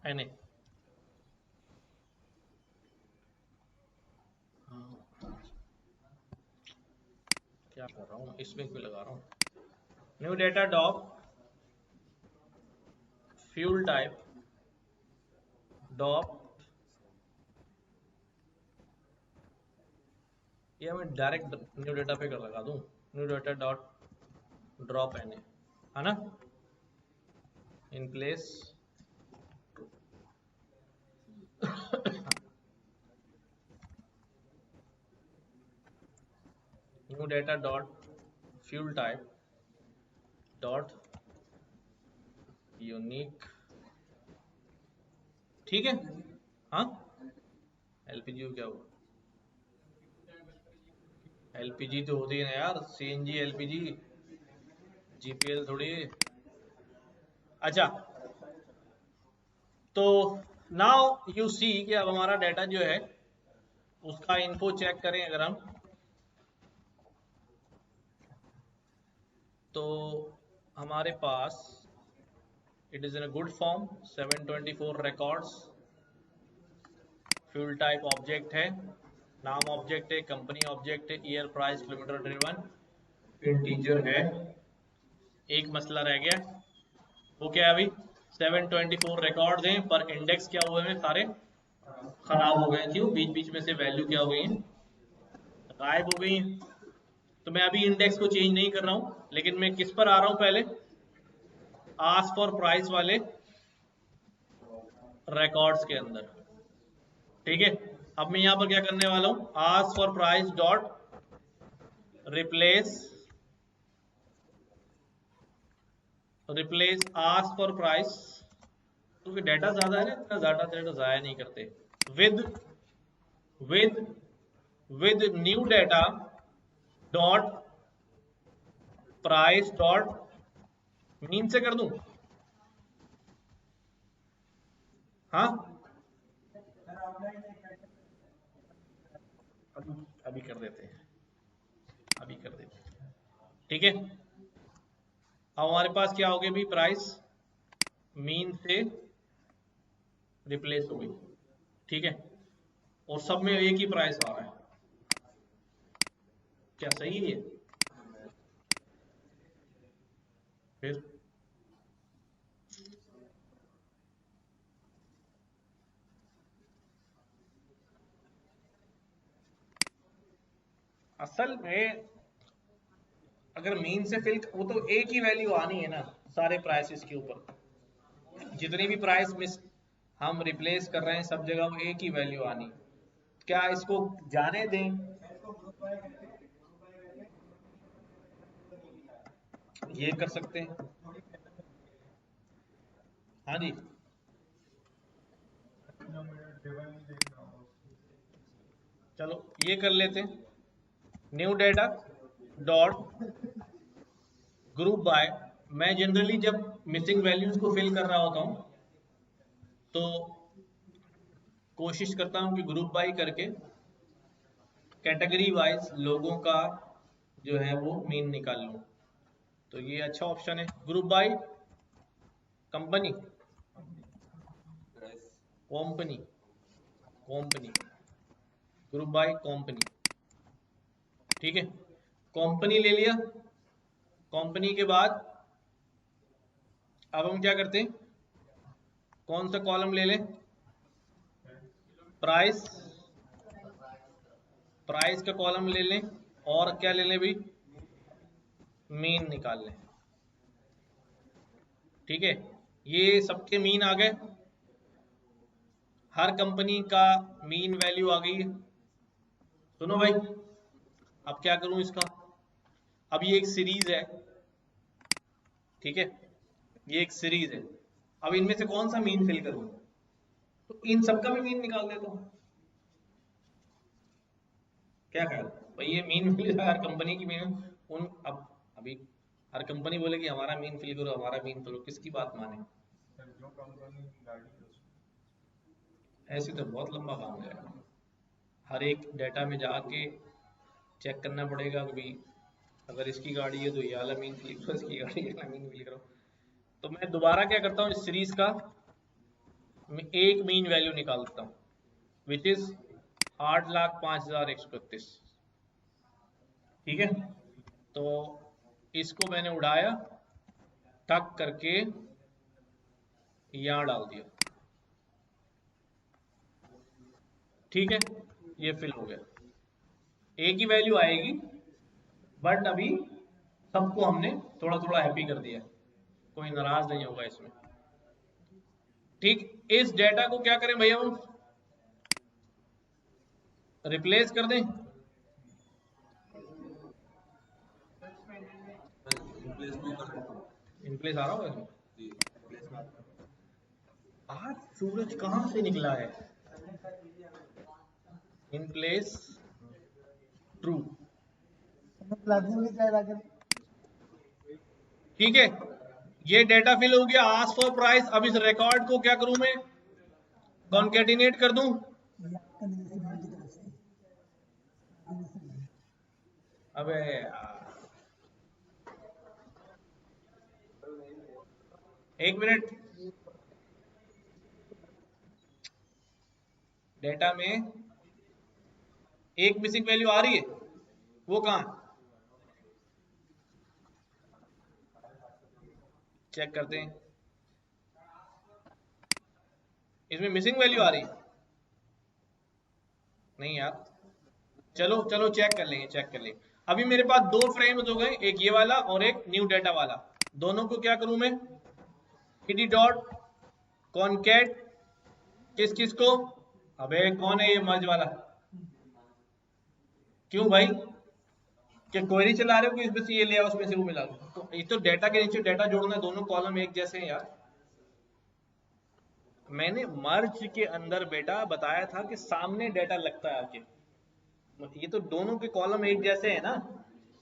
एन ए, क्या कर रहा हूँ, इसमें क्यों लगा रहा हूँ, new data dot fuel type dot या मैं डायरेक्ट न्यू डेटा पे कर लगा दूं, new data dot drop an है ना, in place new data dot fuel type dot unique, ठीक है। हाँ एलपीजी क्या हुआ, एलपीजी तो होती है ना यार, सीएनजी एलपीजी, जीपीएल थोड़ी। अच्छा तो नाउ यू सी कि अब हमारा डाटा जो है उसका इन्फो चेक करें अगर हम, तो हमारे पास it is in a good form 724 records, fuel type object है, नाम ऑब्जेक्ट है, कंपनी ऑब्जेक्ट है, year price kilometre driven, integer है। एक मसला रह गया, वो क्या है अभी, 724 रिकॉर्ड्स हैं पर इंडेक्स क्या हुए हैं, सारे खराब हो गए, क्यों, बीच बीच में से वैल्यू क्या हो गई हैं, गायब हो गई हैं। तो मैं अभी इंडेक्स को चेंज नहीं कर रहा हूं, लेकिन मैं किस पर आ रहा हूं पहले, आस्क फॉर प्राइस वाले रिकॉर्ड्स के अंदर, ठीक है। अब मैं यहां पर क्या करने वाला हूं, ask for price dot replace ask for price, क्योंकि डाटा ज्यादा है ना, इतना डाटा जाया नहीं करते, with with with new data dot price dot mean से कर दूं, हाँ अभी कर देते हैं, अभी कर देते हैं, ठीक है। अब हमारे पास क्या हो गया भी, प्राइस मीन से रिप्लेस हो गई, ठीक है, और सब में एक ही प्राइस आ रहा है, क्या सही है ये, फिर असल में अगर मीन से फिल, वो तो एक ही वैल्यू आनी है ना सारे प्राइसेस के ऊपर, जितनी भी प्राइस मिस हम रिप्लेस कर रहे हैं सब जगह वो एक ही वैल्यू आनी, क्या इसको जाने दें, ये कर सकते हैं, हाँ जी, चलो ये कर लेते हैं, new data dot group by, मैं जनरली जब मिसिंग वैल्यूज को फिल कर रहा होता हूं तो कोशिश करता हूं कि ग्रुप बाय करके कैटेगरी वाइज लोगों का जो है वो मीन निकाल लूं, तो ये अच्छा ऑप्शन है, group by company, company company, group by company, ठीक है, कंपनी ले लिया, कंपनी के बाद अब हम क्या करते हैं, कौन सा कॉलम ले लें, प्राइस, प्राइस का कॉलम ले लें, और क्या ले लें भी, मीन निकाल लें, ठीक है, ये सबके मीन आ गए, हर कंपनी का मीन वैल्यू आ गई है। सुनो भाई, अब क्या करूं इसका, अब ये एक सीरीज है, ठीक है, ये एक सीरीज है, अब इनमें से कौन सा मीन फिल करूं, तो इन सबका भी मीन निकाल देता हूं, क्या ख्याल, भाई ये मीन फिल हर कंपनी की मीन, उन अब अभी हर कंपनी बोले कि हमारा मीन फिल करो, हमारा मीन फिल करो, किसकी बात माने, ऐसे तो बहुत लंबा काम है, हर एक डाटा में जाके चेक करना पड़ेगा कि भाई अगर इसकी गाड़ी है तो ये वाला मीन फिल करो, इसकी गाड़ी है वाला मीन फिल करो। तो मैं दोबारा क्या करता हूँ, इस सीरीज का मैं एक मीन वैल्यू निकाल देता हूँ, विच इज 8,05,131, ठीक है, तो इसको मैंने उड़ाया, टक करके यहां डाल दिया, ठीक है, ये फिल हो गया, एक ही वैल्यू आएगी, बट अभी सबको हमने थोड़ा थोड़ा हैप्पी कर दिया, कोई नाराज नहीं होगा इसमें। ठीक, इस डेटा को क्या करें भैया, हम रिप्लेस कर दें। रिप्लेस भी कर सकते हो इनप्लेस आ रहा होगा इसमें। जी, रिप्लेस में आज सूरज कहां से निकला है। In place true. ठीक है, ये डेटा फिल हो गया। Ask for price. अब इस रिकॉर्ड को क्या करूं मैं, कॉन्केटिनेट कर दूं। अबे एक मिनट, डेटा में एक मिसिंग वैल्यू आ रही है, वो कहां, चेक करते हैं। इसमें मिसिंग वैल्यू आ रही है नहीं यार, चलो चलो चेक कर लेंगे, चेक कर लेंगे। अभी मेरे पास दो फ्रेम्स हो गए, एक ये वाला और एक न्यू डेटा वाला। दोनों को क्या करूं मैं, ईडी डॉट कॉनकैट किस किस को। अबे कौन है ये मर्ज वाला, क्यों भाई, क्या क्वेरी चला रहे हो कि इसमें से ये लिया उसमें से वो मिला दो। तो ये तो डेटा के नीचे डेटा जोड़ना है, दोनों कॉलम एक जैसे हैं यार। मैंने मर्ज के अंदर बेटा बताया था कि सामने डेटा लगता है आके, ये तो दोनों के कॉलम एक जैसे हैं ना,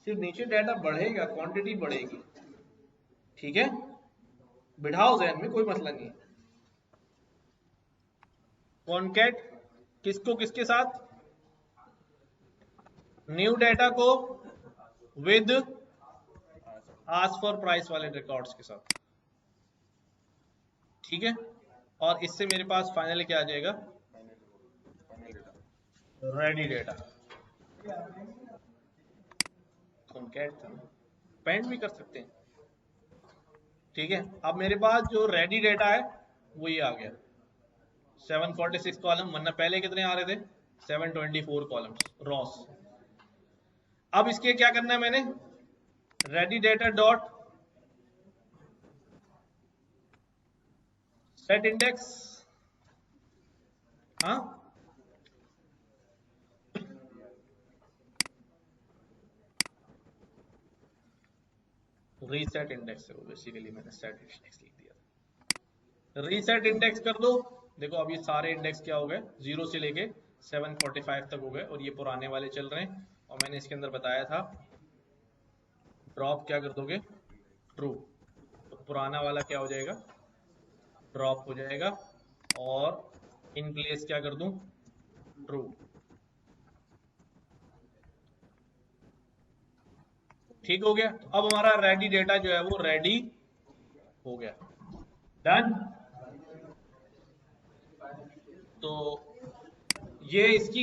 सिर्फ नीचे डेटा बढ़ेगा, क्वांटिटी बढ़ेगी। ठीक है, बिठाओ जहन में, कोई मसला नहीं है। कॉनकैट किसको किसके साथ, न्यू डेटा को विद आस्क फॉर प्राइस वाले रिकॉर्ड्स के साथ। ठीक है, और इससे मेरे पास फाइनली क्या आ जाएगा, रेडी डेटा। कॉनकैट था, पेंट भी कर सकते हैं। ठीक है, अब मेरे पास जो रेडी डेटा है वो ये आ गया 746 कॉलम, वरना पहले कितने आ रहे थे 724 कॉलम्स रॉस। अब इसके क्या करना है मैंने, ready data dot set index, हाँ रीसेट इंडेक्स है वो, बेसिकली मैंने सेट इंडेक्स लिख दिया। रीसेट इंडेक्स कर दो। देखो अब ये सारे इंडेक्स क्या हो गए, 0 से लेके 745 तक हो गए, और ये पुराने वाले चल रहे हैं। और मैंने इसके अंदर बताया था ड्रॉप क्या कर दोगे, ट्रू, तो पुराना वाला क्या हो जाएगा, ड्रॉप हो जाएगा। और इन प्लेस क्या कर दूं, ट्रू। ठीक हो गया, तो अब हमारा रेडी डेटा जो है वो रेडी हो गया, डन। तो ये इसकी